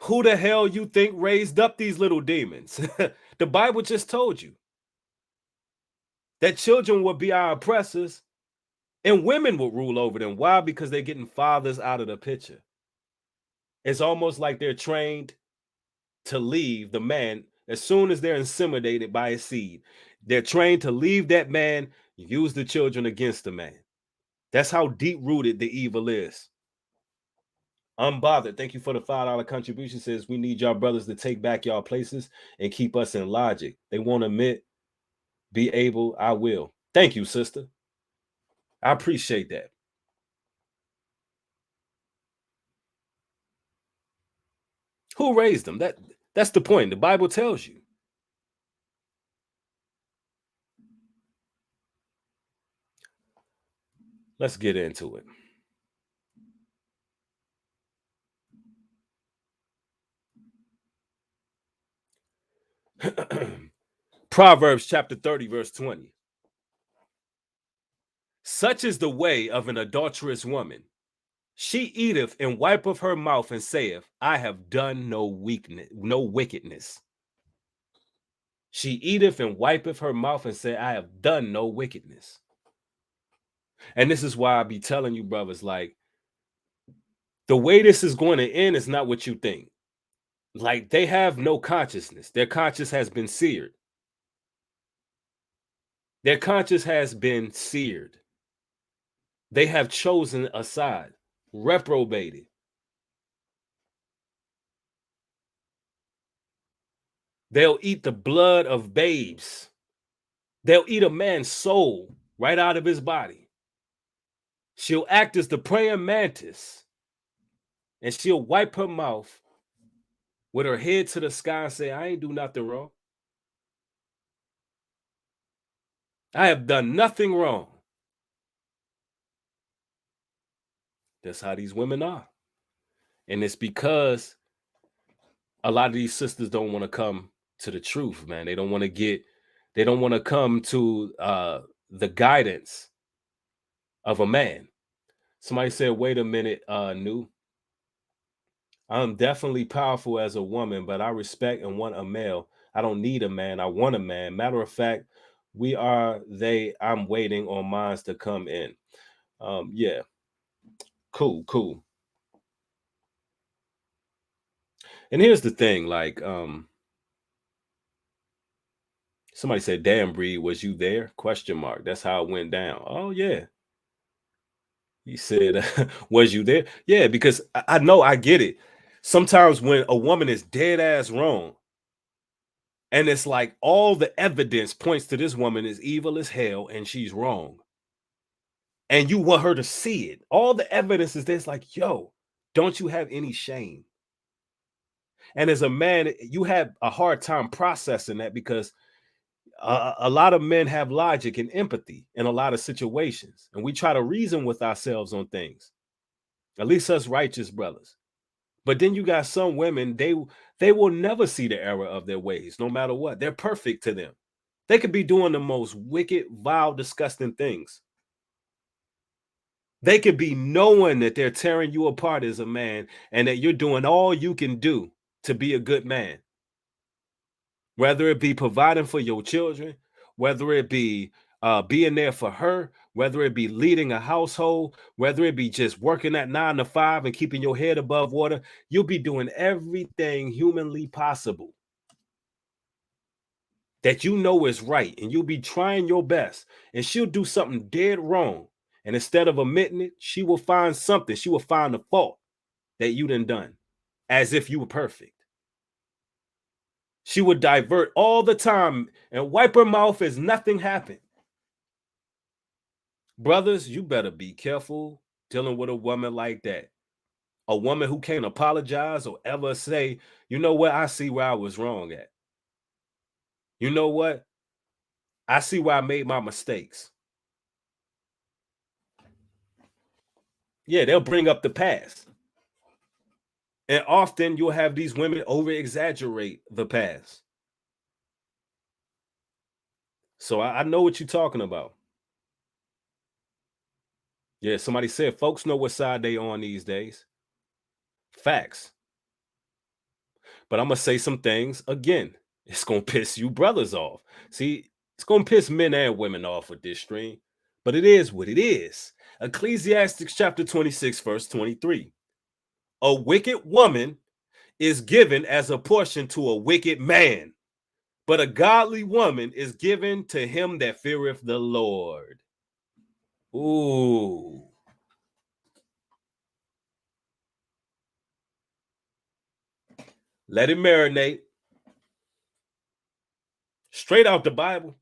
Who the hell you think raised up these little demons? The Bible just told you that children would be our oppressors and women would rule over them. Why? Because they're getting fathers out of the picture. It's almost like they're trained to leave the man as soon as they're intimidated by a seed. They're trained to leave that man, use the children against the man. That's how deep rooted the evil is. Unbothered. Thank you for the $5 contribution. Says we need y'all brothers to take back y'all places and keep us in logic. They won't admit, be able, I will. Thank you, sister. I appreciate that. Who raised them? That's the point. The Bible tells you. Let's get into it. Proverbs chapter 30, verse 20. Such is the way of an adulterous woman. She eateth and wipeth her mouth and saith, I have done no wickedness. She eateth and wipeth her mouth and say, I have done no wickedness. And this is why I be telling you, brothers, like, the way this is going to end is not what you think. Like, they have no consciousness. Their conscience has been seared. Their conscience has been seared. They have chosen a side, reprobated. They'll eat the blood of babes. They'll eat a man's soul right out of his body. She'll act as the praying mantis, and she'll wipe her mouth with her head to the sky and say, I ain't do nothing wrong. I have done nothing wrong. That's how these women are. And it's because a lot of these sisters don't want to come to the truth, man. They don't want to come to the guidance of a man. Somebody said, wait a minute, New. I'm definitely powerful as a woman, but I respect and want a male. I don't need a man. I want a man. Matter of fact, I'm waiting on mines to come in. Yeah. Cool. And here's the thing, like, somebody said, damn, Breed, was you there? Question mark. That's how it went down. Oh, yeah. He said, was you there? Yeah, because I know, I get it. Sometimes when a woman is dead ass wrong, and it's like all the evidence points to this woman is evil as hell and she's wrong. And you want her to see it. All the evidence is there's like, yo, don't you have any shame? And as a man, you have a hard time processing that because a lot of men have logic and empathy in a lot of situations. And we try to reason with ourselves on things, at least us righteous brothers. But then you got some women, they will never see the error of their ways, no matter what. They're perfect to them. They could be doing the most wicked, vile, disgusting things. They could be knowing that they're tearing you apart as a man and that you're doing all you can do to be a good man. Whether it be providing for your children, whether it be being there for her, whether it be leading a household, whether it be just working at 9 to 5 and keeping your head above water, you'll be doing everything humanly possible that you know is right, and you'll be trying your best, and she'll do something dead wrong. And instead of admitting it, she will find something. She will find a fault that you done, as if you were perfect. She would divert all the time and wipe her mouth as nothing happened. Brothers, you better be careful dealing with a woman like that. A woman who can't apologize or ever say, you know what, I see where I was wrong at. You know what? I see where I made my mistakes. Yeah, they'll bring up the past. And often you'll have these women over exaggerate the past. So I know what you're talking about. Yeah, somebody said folks know what side they on these days. Facts. But I'm gonna say some things again. It's gonna piss you brothers off. See, it's gonna piss men and women off with this stream. But it is what it is. Ecclesiastes chapter 26, verse 23. A wicked woman is given as a portion to a wicked man, but a godly woman is given to him that feareth the Lord. Ooh. Let it marinate. Straight out the Bible.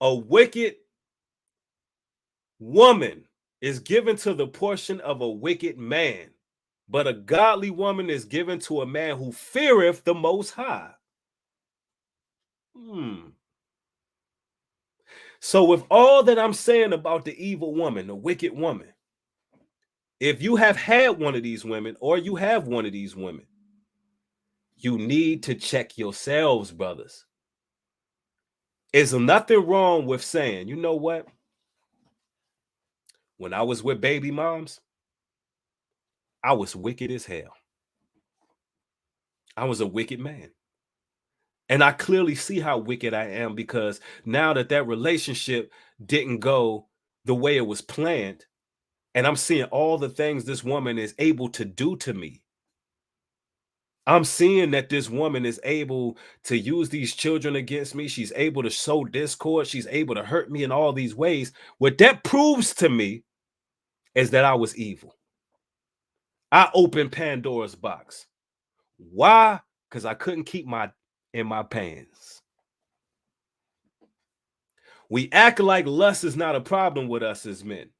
A wicked woman is given to the portion of a wicked man, but a godly woman is given to a man who feareth the Most High. So, with all that I'm saying about the evil woman, the wicked woman, if you have had one of these women or you have one of these women, you need to check yourselves, brothers. There's nothing wrong with saying, you know what? When I was with baby moms, I was wicked as hell. I was a wicked man. And I clearly see how wicked I am because now that relationship didn't go the way it was planned, and I'm seeing all the things this woman is able to do to me. I'm seeing that this woman is able to use these children against me. She's able to sow discord. She's able to hurt me in all these ways. What that proves to me is that I was evil. I opened Pandora's box. Why? Because I couldn't keep my in my pants. We act like lust is not a problem with us as men.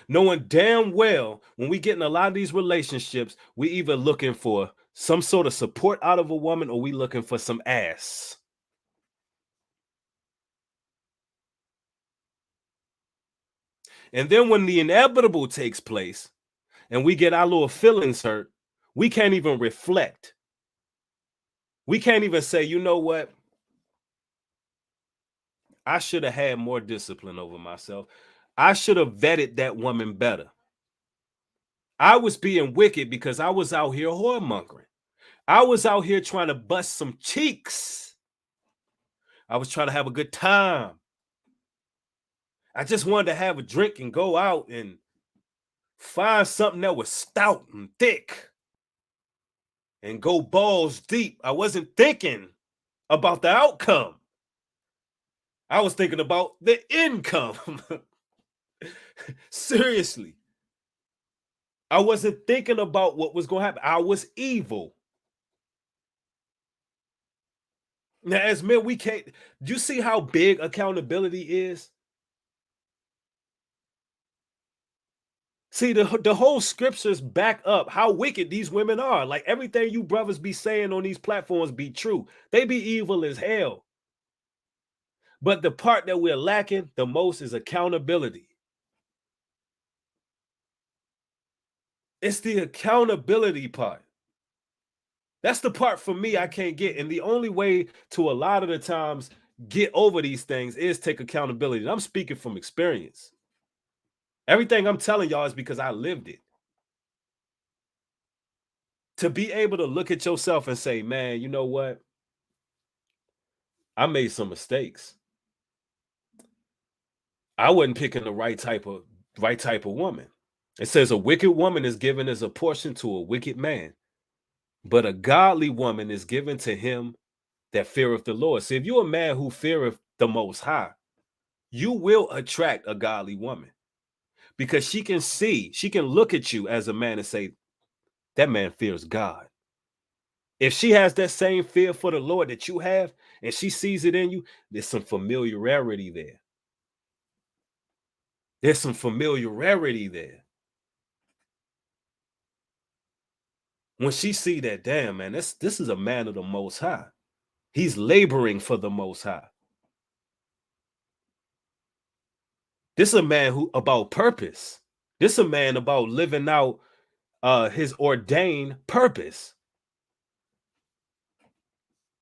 Knowing damn well when we get in a lot of these relationships, we either looking for some sort of support out of a woman or we looking for some ass. And then when the inevitable takes place and we get our little feelings hurt, we can't even reflect. We can't even say, you know what? I should have had more discipline over myself. I should have vetted that woman better. I was being wicked because I was out here whoremongering. I was out here trying to bust some cheeks. I was trying to have a good time. I just wanted to have a drink and go out and find something that was stout and thick and go balls deep. I wasn't thinking about the outcome. I was thinking about the income. Seriously. I wasn't thinking about what was going to happen. I was evil. Now, as men, we can't. Do you see how big accountability is? See, the whole scriptures back up how wicked these women are. Like everything you brothers be saying on these platforms be true. They be evil as hell. But the part that we're lacking the most is accountability. It's the accountability part. That's the part for me I can't get. And the only way to a lot of the times get over these things is take accountability. And I'm speaking from experience. Everything I'm telling y'all is because I lived it. To be able to look at yourself and say, man, you know what? I made some mistakes. I wasn't picking the right type of woman. It says a wicked woman is given as a portion to a wicked man, but a godly woman is given to him that feareth the Lord. See, if you're a man who feareth the Most High, you will attract a godly woman. because she can look at you as a man and say, that man fears God. If she has that same fear for the Lord that you have, and she sees it in you, there's some familiarity there. There's some familiarity there. When she see that, damn, man, this is a man of the Most High. He's laboring for the Most High. This is a man who about purpose. This is a man about living out his ordained purpose.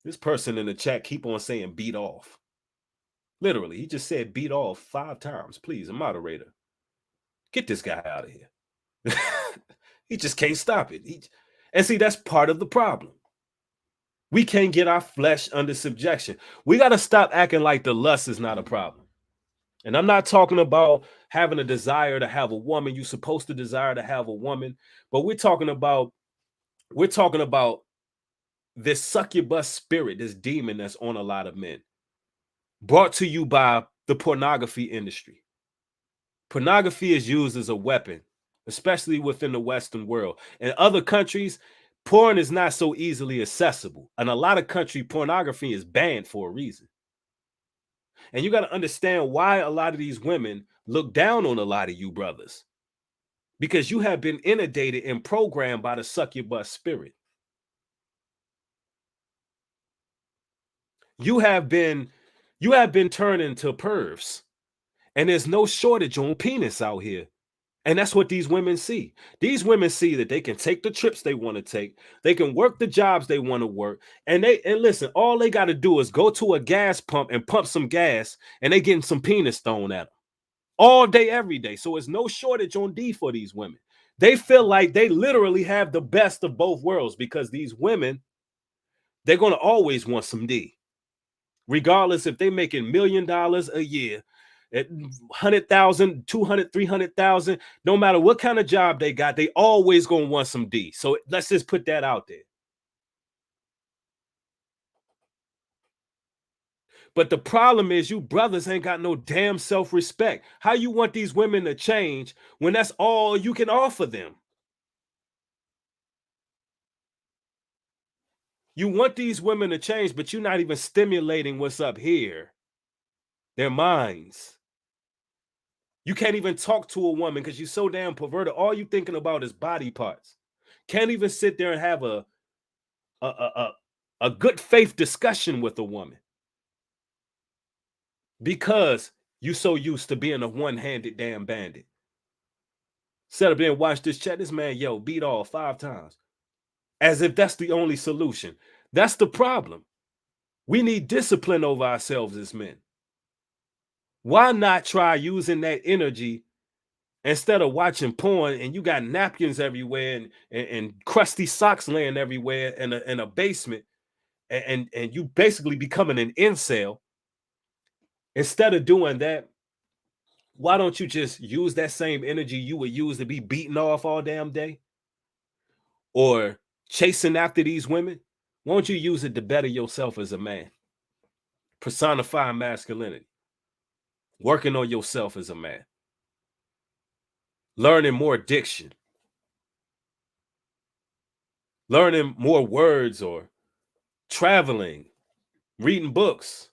This person in the chat keep on saying beat off. Literally, he just said beat off 5 times. Please, a moderator. Get this guy out of here. He just can't stop it. And see, that's part of the problem. We can't get our flesh under subjection. We got to stop acting like the lust is not a problem. And I'm not talking about having a desire to have a woman. You're supposed to desire to have a woman, but we're talking about this succubus spirit, this demon that's on a lot of men, brought to you by the pornography industry. Pornography is used as a weapon, especially within the Western world. In other countries, porn is not so easily accessible. In a lot of countries, pornography is banned for a reason. And you got to understand why a lot of these women look down on a lot of you brothers. Because you have been inundated and programmed by the succubus spirit. You have been turned into pervs. And there's no shortage on penis out here. And that's what these women see. These women see that they can take the trips they want to take. They can work the jobs they want to work. And listen, all they got to do is go to a gas pump and pump some gas, and they getting some penis thrown at them all day, every day. So it's no shortage on D for these women. They feel like they literally have the best of both worlds because these women, they're going to always want some D. Regardless if they're making $1 million a year, at 100,000, 200, 300,000, no matter what kind of job they got, they always gonna want some D. So let's just put that out there. But the problem is you brothers ain't got no damn self-respect. How you want these women to change when that's all you can offer them? You want these women to change, but you're not even stimulating what's up here. Their minds. You can't even talk to a woman because you're so damn perverted. All you thinking about is body parts. Can't even sit there and have a good faith discussion with a woman because you so used to being a one-handed damn bandit. Instead of being watch this chat, this man, beat all 5 times. As if that's the only solution. That's the problem. We need discipline over ourselves as men. Why not try using that energy instead of watching porn and you got napkins everywhere and crusty socks laying everywhere in a basement and you basically becoming an incel? Instead of doing that, why don't you just use that same energy you would use to be beaten off all damn day or chasing after these women? Why don't you use it to better yourself as a man? Personifying masculinity. Working on yourself as a man. Learning more diction. Learning more words or traveling. Reading books.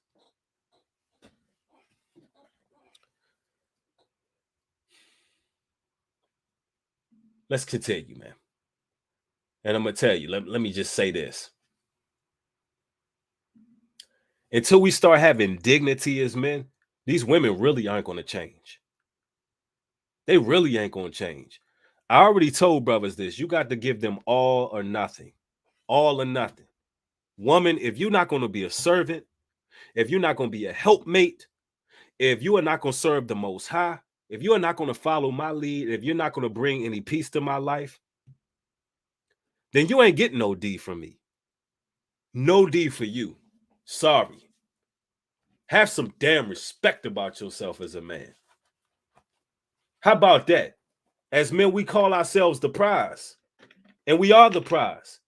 Let's continue, man. And I'm going to tell you, let me just say this. Until we start having dignity as men, these women really aren't going to change. They really ain't going to change. I already told brothers this. You got to give them all or nothing. All or nothing. Woman, if you're not going to be a servant, if you're not going to be a helpmate, if you are not going to serve the Most High, if you are not going to follow my lead, if you're not going to bring any peace to my life, then you ain't getting no D from me. No D for you. Sorry. Have some damn respect about yourself as a man. How about that? As men, we call ourselves the prize. And we are the prize.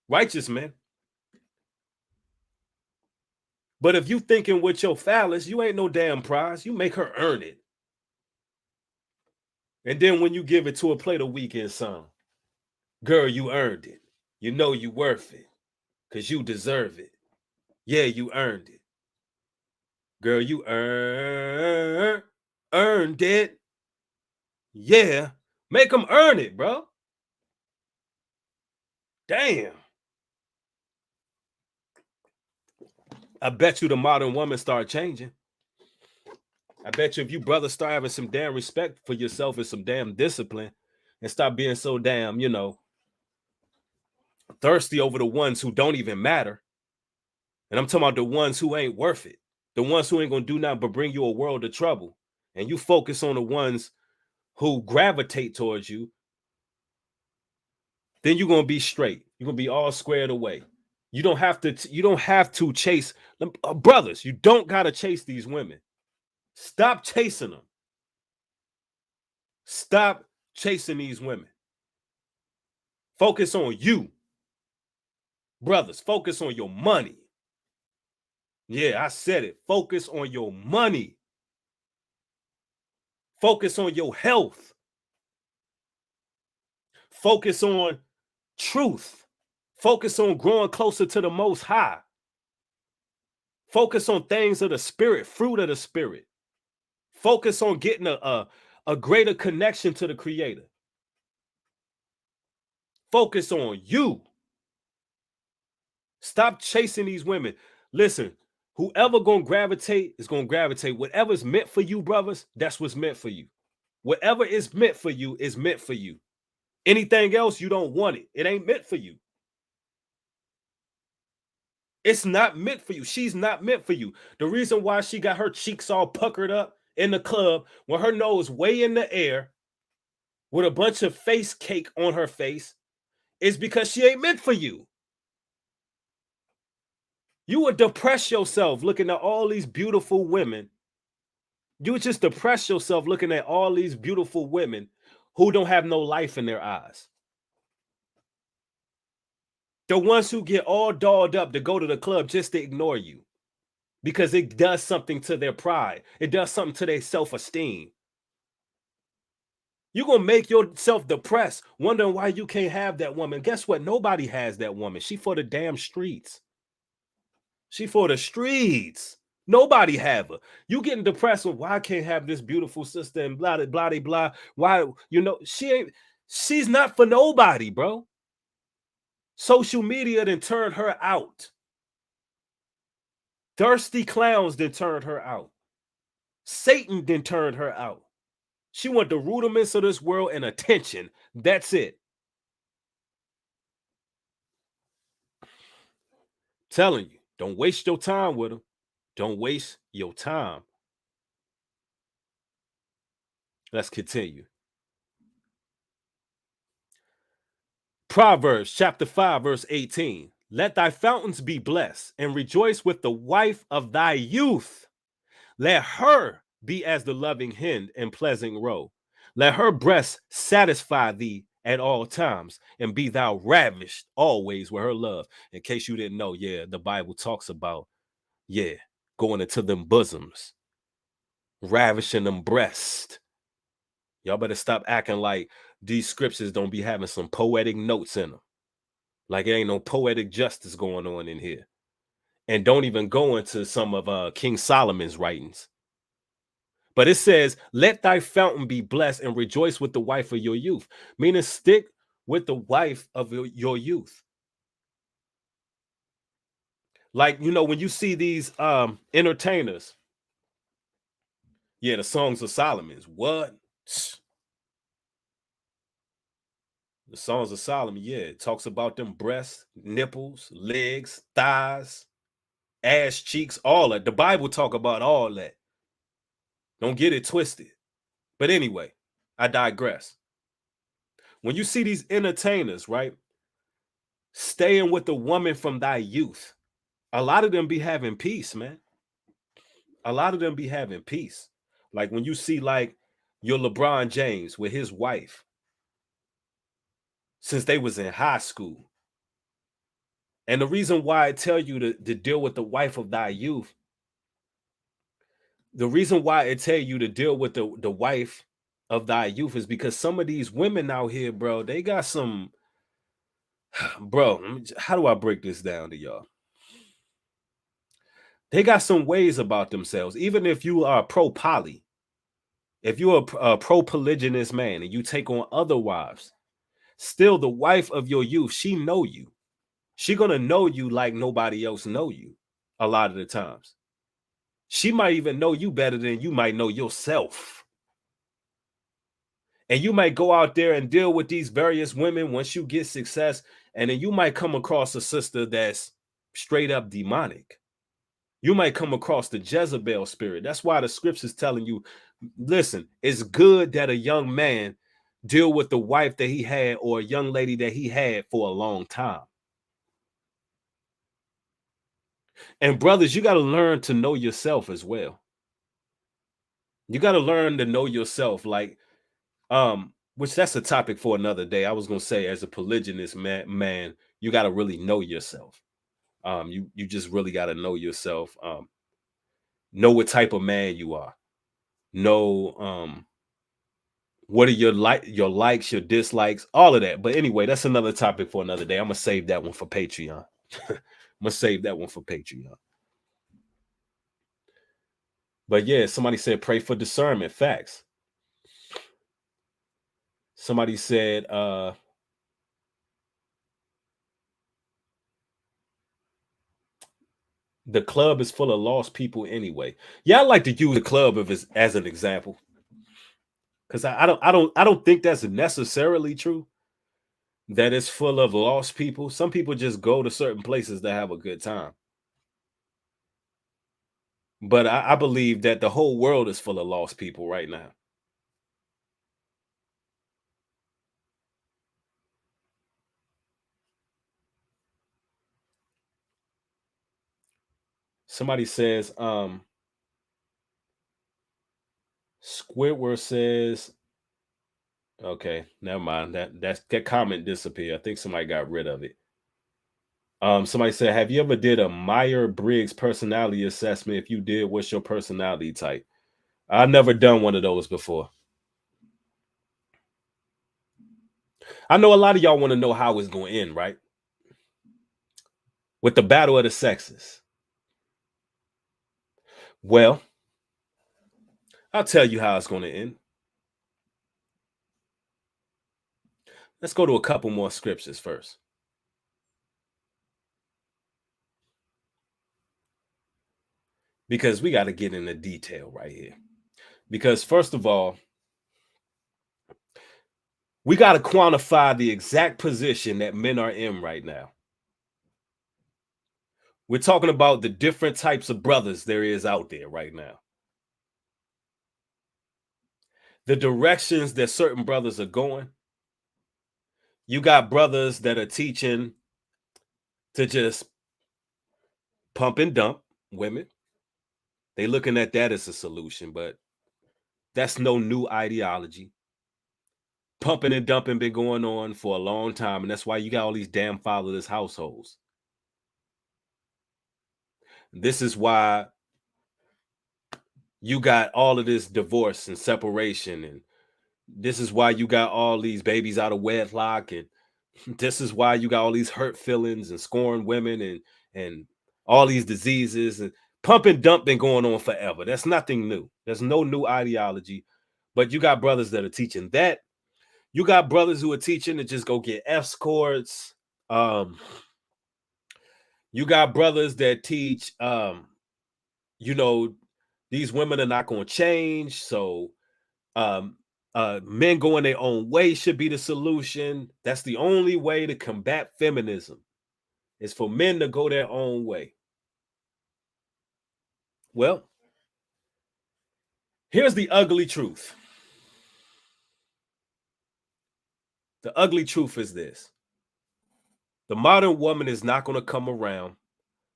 Righteous men. But if you thinking with your phallus, you ain't no damn prize. You make her earn it. And then when you give it to a play the weekend song, girl, you earned it. You know you worth it. Cause you deserve it. Yeah, you earned it. Girl, you earned it. Yeah. Make them earn it, bro. Damn. I bet you the modern woman start changing. I bet you if you brothers start having some damn respect for yourself and some damn discipline and stop being so damn, thirsty over the ones who don't even matter. And I'm talking about the ones who ain't worth it. The ones who ain't gonna do nothing but bring you a world of trouble. And you focus on the ones who gravitate towards you, then you're gonna be straight. You're gonna be all squared away. You don't have to chase brothers. You don't gotta chase these women. Stop chasing them. Stop chasing these women. Focus on you. Brothers, focus on your money. Yeah, I said it. Focus on your money. Focus on your health. Focus on truth. Focus on growing closer to the Most High. Focus on things of the Spirit, fruit of the Spirit. Focus on getting a greater connection to the Creator. Focus on you. Stop chasing these women. Listen, whoever gonna gravitate is gonna gravitate. Whatever's meant for you, brothers, that's what's meant for you. Whatever is meant for you is meant for you. Anything else, you don't want it. It ain't meant for you. It's not meant for you. She's not meant for you. The reason why she got her cheeks all puckered up in the club with her nose way in the air with a bunch of face cake on her face is because she ain't meant for you. You would depress yourself looking at all these beautiful women. You would just depress yourself looking at all these beautiful women who don't have no life in their eyes. The ones who get all dolled up to go to the club just to ignore you because it does something to their pride. It does something to their self-esteem. You're going to make yourself depressed, wondering why you can't have that woman. Guess what? Nobody has that woman. She for the damn streets. She for the streets. Nobody have her. You getting depressed with why I can't have this beautiful sister and blah, blah, blah, blah. Why, she's not for nobody, bro. Social media then turned her out. Thirsty clowns then turned her out. Satan then turned her out. She want the rudiments of this world and attention. That's it. Telling you, don't waste your time with them. Don't waste your time. Let's continue. Proverbs chapter 5, verse 18. Let thy fountains be blessed and rejoice with the wife of thy youth. Let her be as the loving hen and pleasant roe. Let her breast satisfy thee at all times and be thou ravished always with her love. In case you didn't know, yeah, the Bible talks about, going into them bosoms, ravishing them breasts. Y'all better stop acting like these scriptures don't be having some poetic notes in them. Like it ain't no poetic justice going on in here. And don't even go into some of King Solomon's writings. But it says, let thy fountain be blessed and rejoice with the wife of your youth. Meaning stick with the wife of your youth. Like, when you see these entertainers, the songs of Solomon's. What? The songs of Solomon, it talks about them breasts, nipples, legs, thighs, ass cheeks, all that. The Bible talk about all that. Don't get it twisted. But anyway, I digress. When you see these entertainers, right, staying with the woman from thy youth, a lot of them be having peace, man. A lot of them be having peace. Like when you see like your LeBron James with his wife since they was in high school. And the reason why I tell you to deal with the wife of thy youth, the reason why I tell you to deal with the wife of thy youth is because some of these women out here, bro, they got some, bro. How do I break this down to y'all? They got some ways about themselves. Even if you are pro poly, if you're a pro polygynous man and you take on other wives, still the wife of your youth, she know you. She gonna know you like nobody else know you. A lot of the times, she might even know you better than you might know yourself. And you might go out there and deal with these various women once you get success, and then you might come across a sister that's straight up demonic. You might come across the Jezebel spirit. That's why the scripture's telling you, listen, it's good that a young man deal with the wife that he had or a young lady that he had for a long time. And brothers, you got to learn to know yourself as well. You got to learn to know yourself. Like, which that's a topic for another day. I was gonna say, as a polygynous man, you got to really know yourself. You just really got to know yourself. Know what type of man you are. Know what are your likes, your dislikes, all of that. But anyway, that's another topic for another day. I'm gonna save that one for Patreon. I'm gonna save that one for Patreon. But yeah, somebody said pray for discernment. Facts. Somebody said the club is full of lost people anyway. Yeah, I like to use the club as an example. Because I don't think that's necessarily true. That it's full of lost people. Some people just go to certain places to have a good time. But I believe that the whole world is full of lost people right now. Somebody says, Squidward says, okay, never mind. That comment disappeared. I think somebody got rid of it. Somebody said, have you ever did a Meyer-Briggs personality assessment? If you did, what's your personality type? I've never done one of those before. I know a lot of y'all want to know how it's going to end, right? With the battle of the sexes. Well, I'll tell you how it's going to end. Let's go to a couple more scriptures first. Because we got to get into detail right here. Because first of all, we got to quantify the exact position that men are in right now. We're talking about the different types of brothers there is out there right now. The directions that certain brothers are going. You got brothers that are teaching to just pump and dump women. They looking at that as a solution, but that's no new ideology. Pumping and dumping been going on for a long time, and that's why you got all these damn fatherless households. This is why you got all of this divorce and separation, and this is why you got all these babies out of wedlock, and this is why you got all these hurt feelings and scorned women and all these diseases, and pump and dump been going on forever. That's nothing new. There's no new ideology, but you got brothers that are teaching that. You got brothers who are teaching to just go get escorts. You got brothers that teach, you know, these women are not going to change, so um men going their own way should be the solution. That's the only way to combat feminism, is for men to go their own way. Well, here's the ugly truth. The ugly truth is this: the modern woman is not going to come around.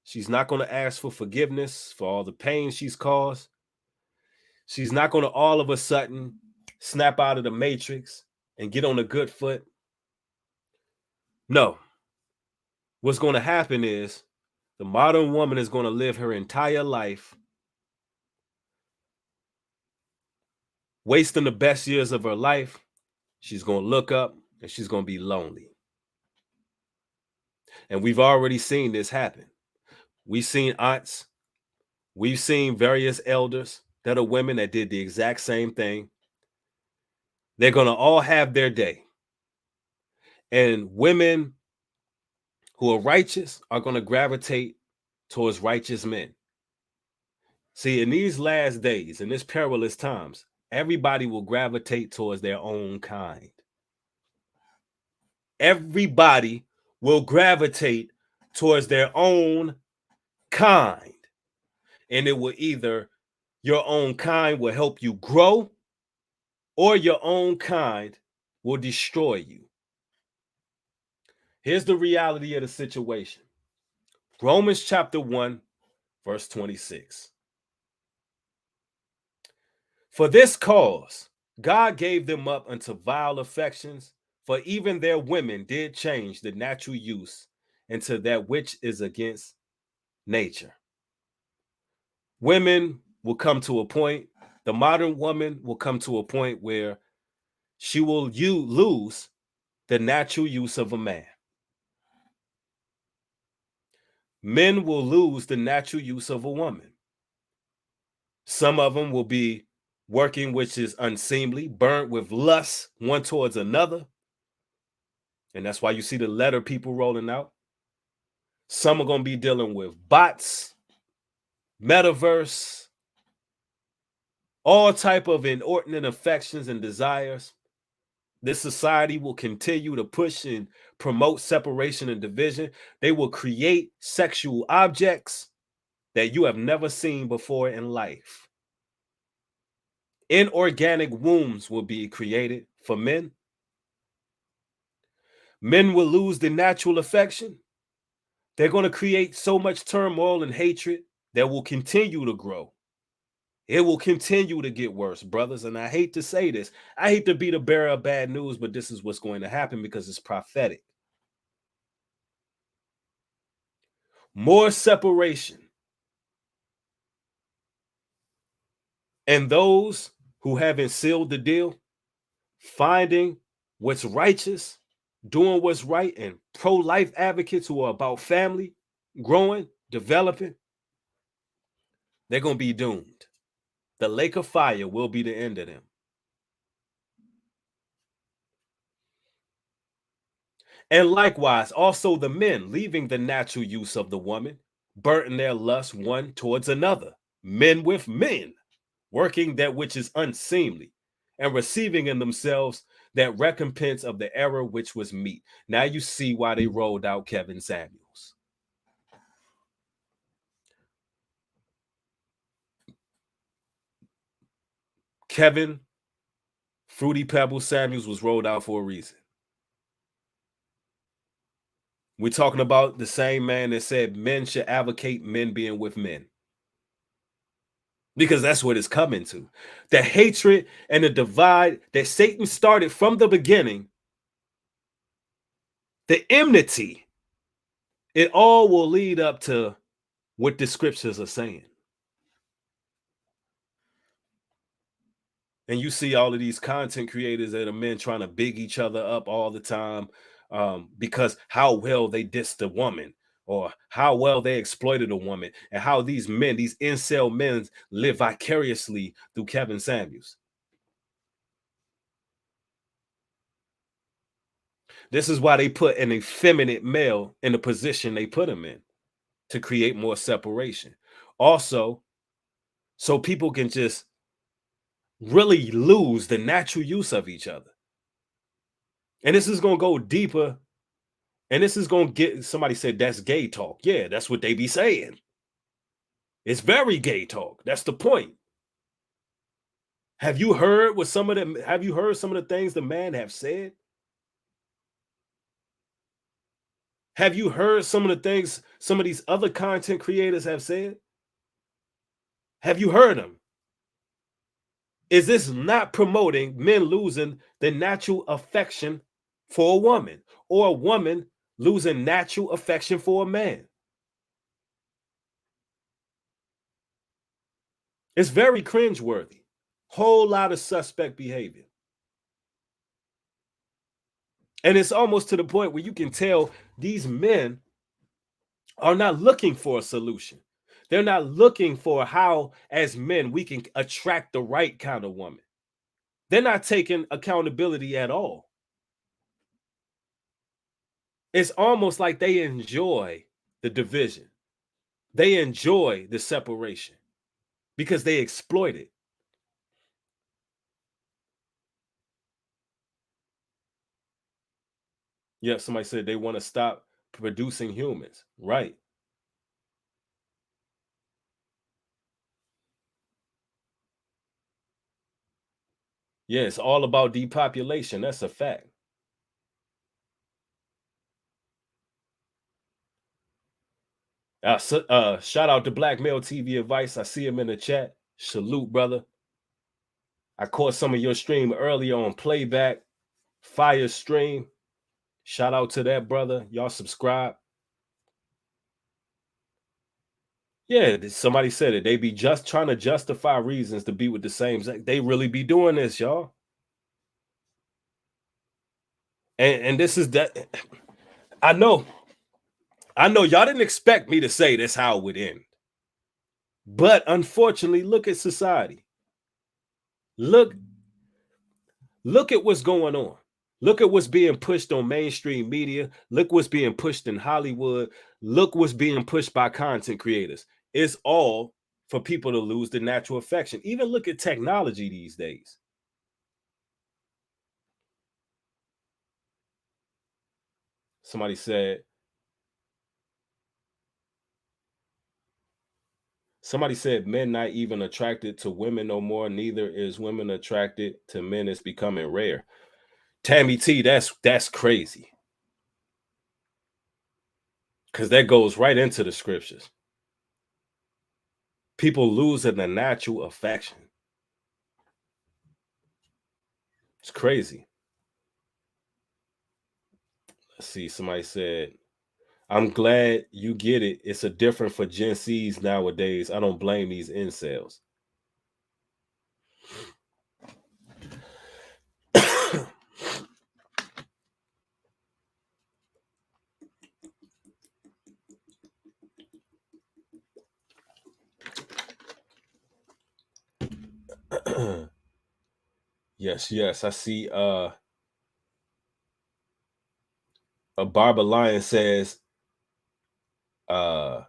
She's not going to ask for forgiveness for all the pain she's caused. She's not going to all of a sudden snap out of the matrix and get on a good foot. No. What's going to happen is the modern woman is going to live her entire life wasting the best years of her life. She's going to look up and she's going to be lonely. And we've already seen this happen. We've seen aunts, we've seen various elders that are women that did the exact same thing. They're going to all have their day. And women who are righteous are going to gravitate towards righteous men. See, in these last days, in this perilous times, everybody will gravitate towards their own kind. Everybody will gravitate towards their own kind. And it will either, your own kind will help you grow, or your own kind will destroy you. Here's the reality of the situation. Romans chapter 1, verse 26. For this cause, God gave them up unto vile affections, for even their women did change the natural use into that which is against nature. Women will come to a point, the modern woman will come to a point where she will lose the natural use of a man. Men will lose the natural use of a woman. Some of them will be working, which is unseemly, burnt with lust one towards another. And that's why you see the letter people rolling out. Some are going to be dealing with bots, metaverse, all type of inordinate affections and desires. This society will continue to push and promote separation and division. They will create sexual objects that you have never seen before in life. Inorganic wombs will be created for men. Men will lose the natural affection. They're going to create so much turmoil and hatred that will continue to grow. It will continue to get worse, brothers. And I hate to say this. I hate to be the bearer of bad news, but this is what's going to happen because it's prophetic. More separation. And those who haven't sealed the deal, finding what's righteous, doing what's right, and pro-life advocates who are about family, growing, developing, they're going to be doomed. The lake of fire will be the end of them. And likewise, also the men leaving the natural use of the woman, burning their lust one towards another, men with men, working that which is unseemly, and receiving in themselves that recompense of the error which was meet. Now you see why they rolled out Kevin Samuels. Kevin Fruity Pebble Samuels was rolled out for a reason. We're talking about the same man that said men should advocate men being with men. Because that's what it's coming to. The hatred and the divide that Satan started from the beginning, the enmity, it all will lead up to what the scriptures are saying. And you see all of these content creators that are men trying to big each other up all the time because how well they dissed a woman or how well they exploited a woman, and how these men, these incel men, live vicariously through Kevin Samuels. This is why they put an effeminate male in the position they put him in, to create more separation. Also, so people can just really lose the natural use of each other. And this is going to go deeper. And this is going to get, somebody said that's gay talk. Yeah, that's what they be saying. It's very gay talk. That's the point. Have you heard what some of them, have you heard some of the things the man have said? Have you heard some of the things some of these other content creators have said? Have you heard them? Is this not promoting men losing the natural affection for a woman, or a woman losing natural affection for a man? It's very cringeworthy. Whole lot of suspect behavior. And it's almost to the point where you can tell these men are not looking for a solution. They're not looking for how, as men, we can attract the right kind of woman. They're not taking accountability at all. It's almost like they enjoy the division. They enjoy the separation because they exploit it. Yeah, somebody said they want to stop producing humans. Right. Yeah, it's all about depopulation. That's a fact. Shout out to Black Male TV Advice. I see him in the chat. Salute, brother. I caught some of your stream earlier on playback. Fire stream. Shout out to that, brother. Y'all subscribe. Yeah, somebody said it. They be just trying to justify reasons to be with the same sex. They really be doing this, y'all. And this is that. I know y'all didn't expect me to say this how it would end. But unfortunately, look at society. Look at what's going on. Look at what's being pushed on mainstream media. Look what's being pushed in Hollywood. Look what's being pushed by content creators. It's all for people to lose the natural affection. Even look at technology these days. Somebody said men not even attracted to women no more. Neither is women attracted to men. It's becoming rare. Tammy T, that's crazy. Because that goes right into the scriptures. People losing the natural affection. It's crazy. Let's see. Somebody said, I'm glad you get it. It's a different for Gen Zs nowadays. I don't blame these incels. Yes. I see a Barbara Lion says that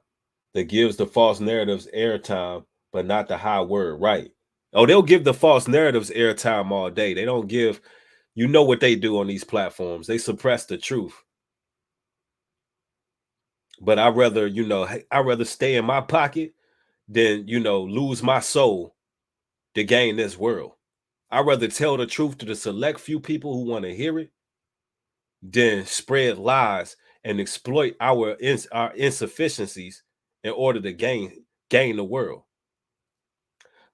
gives the false narratives airtime, but not the high word. Right. Oh, they'll give the false narratives airtime all day. They don't give, you know what they do on these platforms. They suppress the truth. But I'd rather stay in my pocket than, lose my soul to gain this world. I'd rather tell the truth to the select few people who want to hear it than spread lies and exploit our insufficiencies in order to gain the world.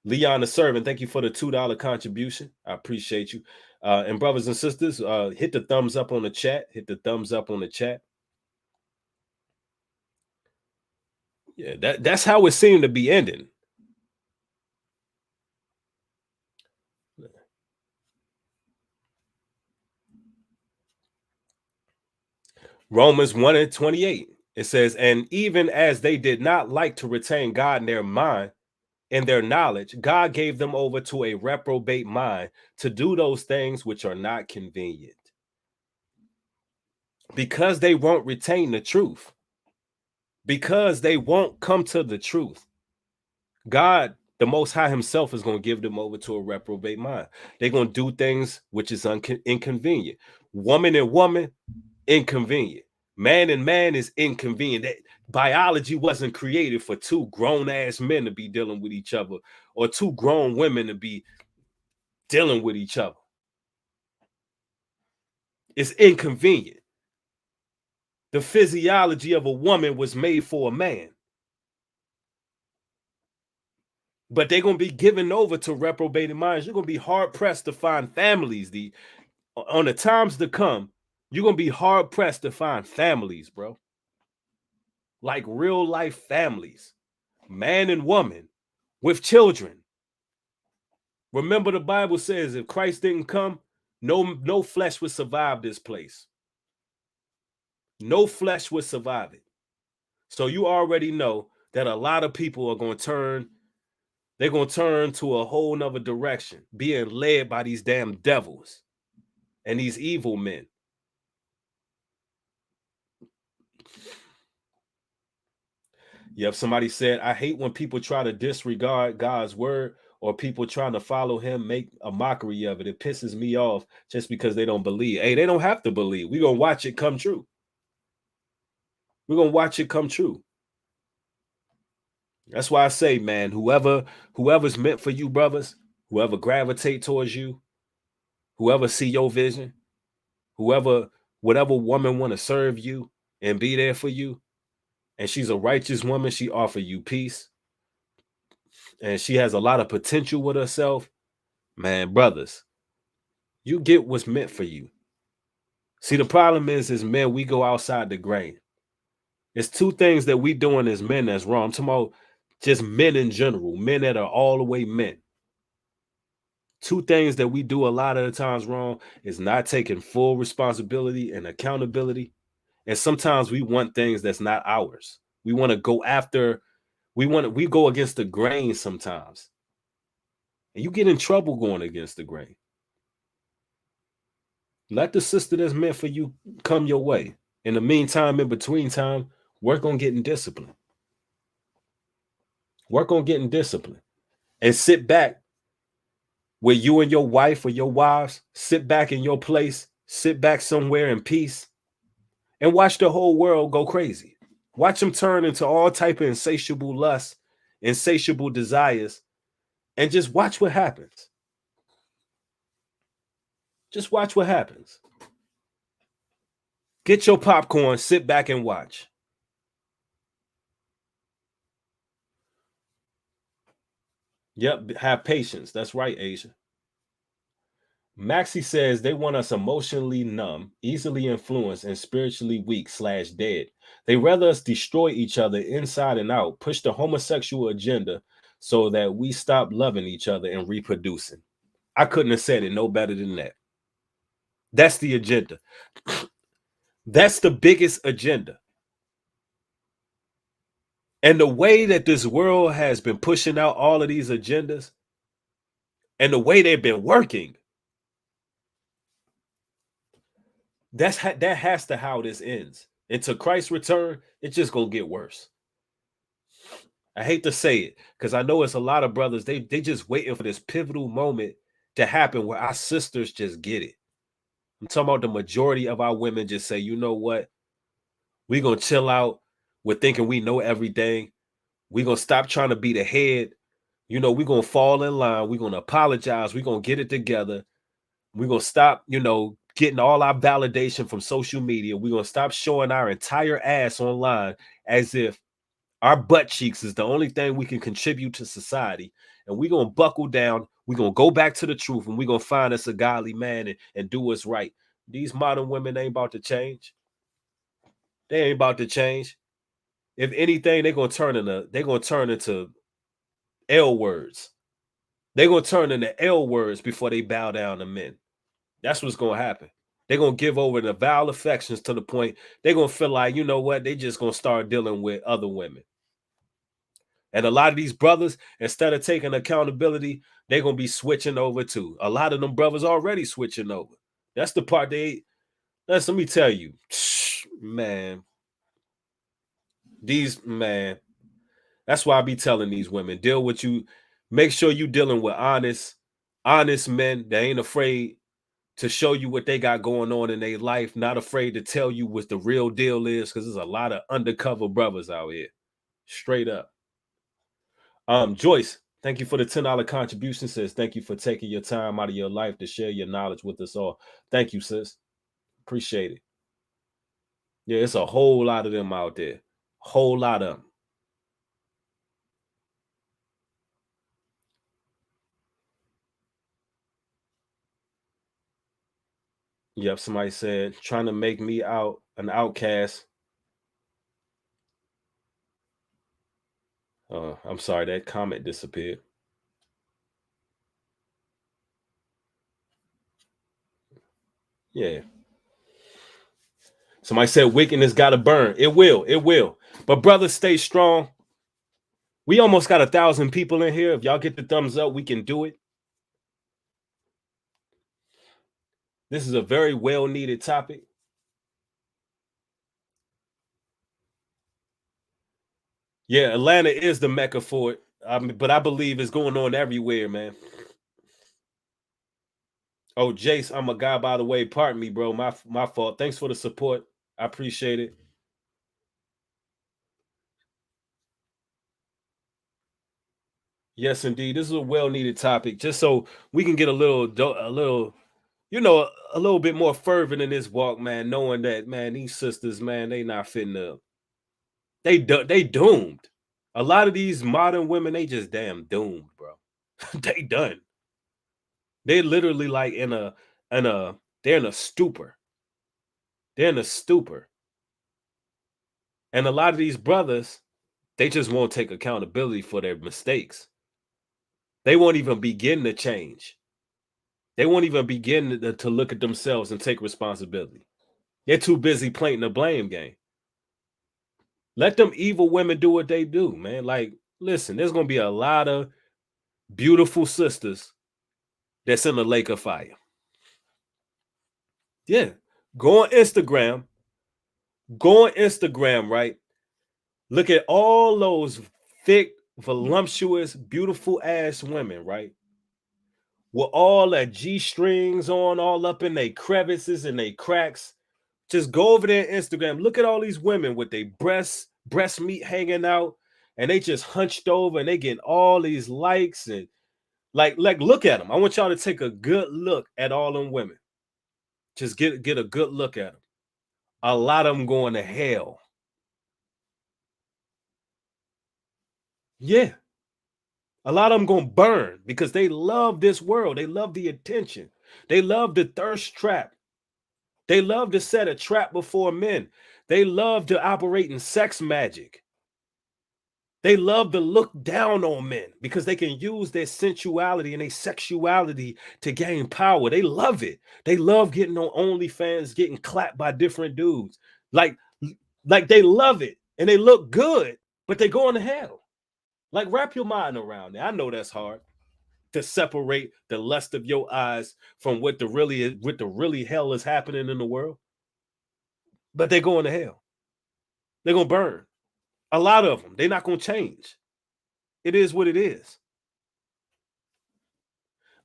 Leon the Servant, thank you for the $2 contribution. I appreciate you. And brothers and sisters, hit the thumbs up on the chat. Hit the thumbs up on the chat. Yeah, that's how it seemed to be ending. Romans 1:28. It says, and even as they did not like to retain God in their mind, in their knowledge, God gave them over to a reprobate mind to do those things which are not convenient. Because they won't retain the truth. Because they won't come to the truth. God, the Most High himself, is going to give them over to a reprobate mind. They're going to do things which is inconvenient. Woman and woman, inconvenient. Man and man is inconvenient. That biology wasn't created for two grown-ass men to be dealing with each other or two grown women to be dealing with each other. It's inconvenient. The physiology of a woman was made for a man. But they're going to be given over to reprobated minds. You're going to be hard-pressed to find families. On the times to come, you're going to be hard-pressed to find families, bro. Like real-life families. Man and woman with children. Remember, the Bible says if Christ didn't come, no flesh would survive this place. No flesh would survive it. So you already know that a lot of people are going to turn. They're going to turn to a whole nother direction, being led by these damn devils and these evil men. Yep, somebody said, I hate when people try to disregard God's word or people trying to follow him, make a mockery of it. It pisses me off just because they don't believe. Hey, they don't have to believe. We're going to watch it come true. We're going to watch it come true. That's why I say, man, whoever's meant for you, brothers, whoever gravitate towards you, whoever see your vision, whatever woman want to serve you and be there for you, and she's a righteous woman, she offer you peace, and she has a lot of potential with herself, man, brothers, you get what's meant for you. See, the problem is men, we go outside the grain. It's two things that we doing as men that's wrong. I'm talking about just men in general, men that are all the way men. Two things that we do a lot of the times wrong is not taking full responsibility and accountability. And sometimes we want things that's not ours. We want to go after, we go against the grain sometimes. And you get in trouble going against the grain. Let the sister that's meant for you come your way. In the meantime, in between time, work on getting discipline. Work on getting discipline. And sit back where you and your wife or your wives sit back in your place, sit back somewhere in peace, and watch the whole world go crazy. Watch them turn into all type of insatiable lusts, insatiable desires, and just watch what happens. Just watch what happens. Get your popcorn, sit back and watch. Yep, have patience. That's right, Asia. Maxie says they want us emotionally numb, easily influenced, and spiritually weak / dead. They rather us destroy each other inside and out, push the homosexual agenda so that we stop loving each other and reproducing. I couldn't have said it no better than that. That's the agenda. That's the biggest agenda. And the way that this world has been pushing out all of these agendas and the way they've been working, that has to how this ends. Until Christ's return, it's just gonna get worse. I hate to say it because I know it's a lot of brothers. They just waiting for this pivotal moment to happen where our sisters just get it. I'm talking about the majority of our women just say, you know what? We're gonna chill out. We're thinking we know everything. We're gonna stop trying to be the head. We're gonna fall in line. We're gonna apologize. We're gonna get it together. We're gonna stop, getting all our validation from social media. We're gonna stop showing our entire ass online as if our butt cheeks is the only thing we can contribute to society. And we're going to buckle down. We're going to go back to the truth and we're going to find us a godly man and do what's right. These modern women ain't about to change. They ain't about to change. If anything, they're going to turn into L words. They're going to turn into L words before they bow down to men. That's what's going to happen. They're going to give over the vile affections to the point they're going to feel like, you know what? They just going to start dealing with other women. And a lot of these brothers, instead of taking accountability, they're going to be switching over too. A lot of them brothers already switching over. That's the part let me tell you, man, that's why I be telling these women, make sure you dealing with honest men that ain't afraid to show you what they got going on in their life, not afraid to tell you what the real deal is, because there's a lot of undercover brothers out here. Straight up. Joyce, thank you for the $10 contribution, sis. Thank you for taking your time out of your life to share your knowledge with us all. Thank you, sis. Appreciate it. Yeah, it's a whole lot of them out there. Whole lot of them. Yep, somebody said, trying to make me out an outcast. I'm sorry, that comment disappeared. Yeah. Somebody said wickedness gotta burn. It will. But brothers, stay strong. We almost got 1,000 people in here. If y'all get the thumbs up, we can do it. This is a very well needed topic. Yeah, Atlanta is the mecca for it. But I believe it's going on everywhere, man. Oh, Jace, I'm a guy, by the way. Pardon me, bro. My fault. Thanks for the support. I appreciate it. Yes, indeed. This is a well-needed topic, just so we can get a little, a little bit more fervent in this walk, man. Knowing that, man, these sisters, man, they not fitting up. They doomed. A lot of these modern women, they just damn doomed, bro. They done. They're literally like they're in a stupor. They're in a stupor. And a lot of these brothers, they just won't take accountability for their mistakes. They won't even begin to change. They won't even begin to look at themselves and take responsibility. They're too busy playing the blame game. Let them evil women do what they do, man. Like, listen, there's gonna be a lot of beautiful sisters that's in the lake of fire. Yeah. Go on Instagram. Go on Instagram, right? Look at all those thick, voluptuous, beautiful ass women, right? With all that G strings on, all up in their crevices and their cracks. Just go over there Instagram. Look at all these women with their breast meat hanging out, and they just hunched over and they getting all these likes and like look at them. I want y'all to take a good look at all them women. Just get a good look at them. A lot of them going to hell. Yeah. A lot of them going to burn because they love this world. They love the attention. They love the thirst trap. They love to set a trap before men. They love to operate in sex magic. They love to look down on men because they can use their sensuality and their sexuality to gain power. They love it. They love getting on OnlyFans, getting clapped by different dudes. Like they love it and they look good, but they going to hell. Like, wrap your mind around it. I know that's hard to separate the lust of your eyes from what the really hell is happening in the world. But they're going to hell. They're going to burn. A lot of them. They're not going to change. It is what it is.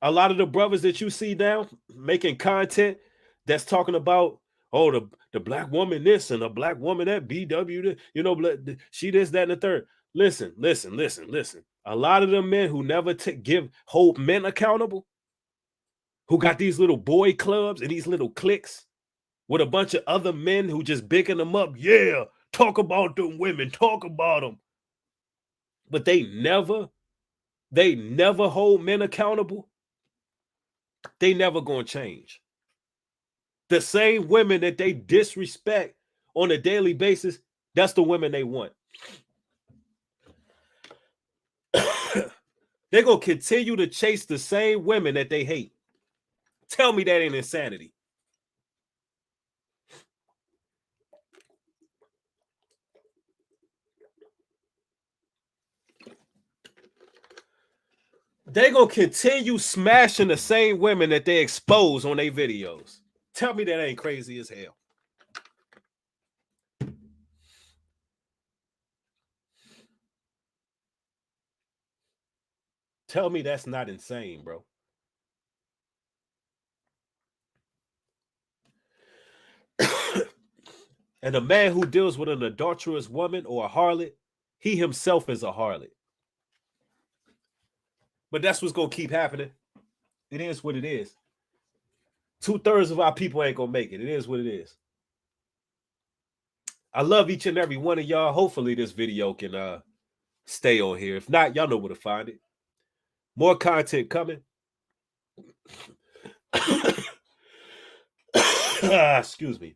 A lot of the brothers that you see now making content that's talking about, oh, the black woman this and the black woman that BW, she this, that, and the third. Listen. A lot of them men who never hold men accountable, who got these little boy clubs and these little cliques with a bunch of other men who just bigging them up. Yeah, talk about them women, talk about them. But they never hold men accountable. They never gonna change. The same women that they disrespect on a daily basis, that's the women they want. They're gonna continue to chase the same women that they hate. Tell me that ain't insanity. They're gonna continue smashing the same women that they expose on their videos. Tell me that ain't crazy as hell. Tell me that's not insane, bro. And a man who deals with an adulterous woman or a harlot, he himself is a harlot. But that's what's gonna keep happening. It is what it is. 2/3 of our people ain't gonna make it. It is what it is. I love each and every one of y'all. Hopefully this video can stay on here. If not, y'all know where to find it. More content coming. Excuse me.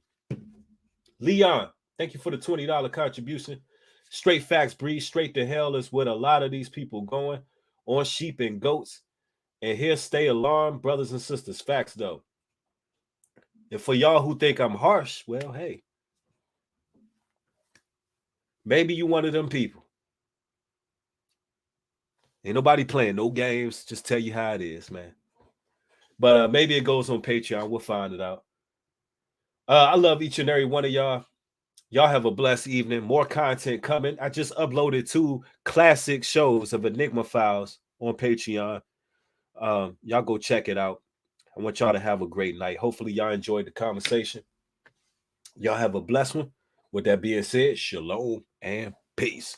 Leon, thank you for the $20 contribution. Straight facts, breed straight to hell is what a lot of these people going on sheep and goats. And here stay alarmed, brothers and sisters. Facts, though. And for y'all who think I'm harsh, well, hey, maybe you one of them people. Ain't nobody playing no games. Just tell you how it is, man. But maybe it goes on Patreon. We'll find it out. I love each and every one of y'all. Y'all have a blessed evening. More content coming. I just uploaded 2 classic shows of Enigma Files on Patreon. Y'all go check it out. I want y'all to have a great night. Hopefully, y'all enjoyed the conversation. Y'all have a blessed one. With that being said, shalom and peace.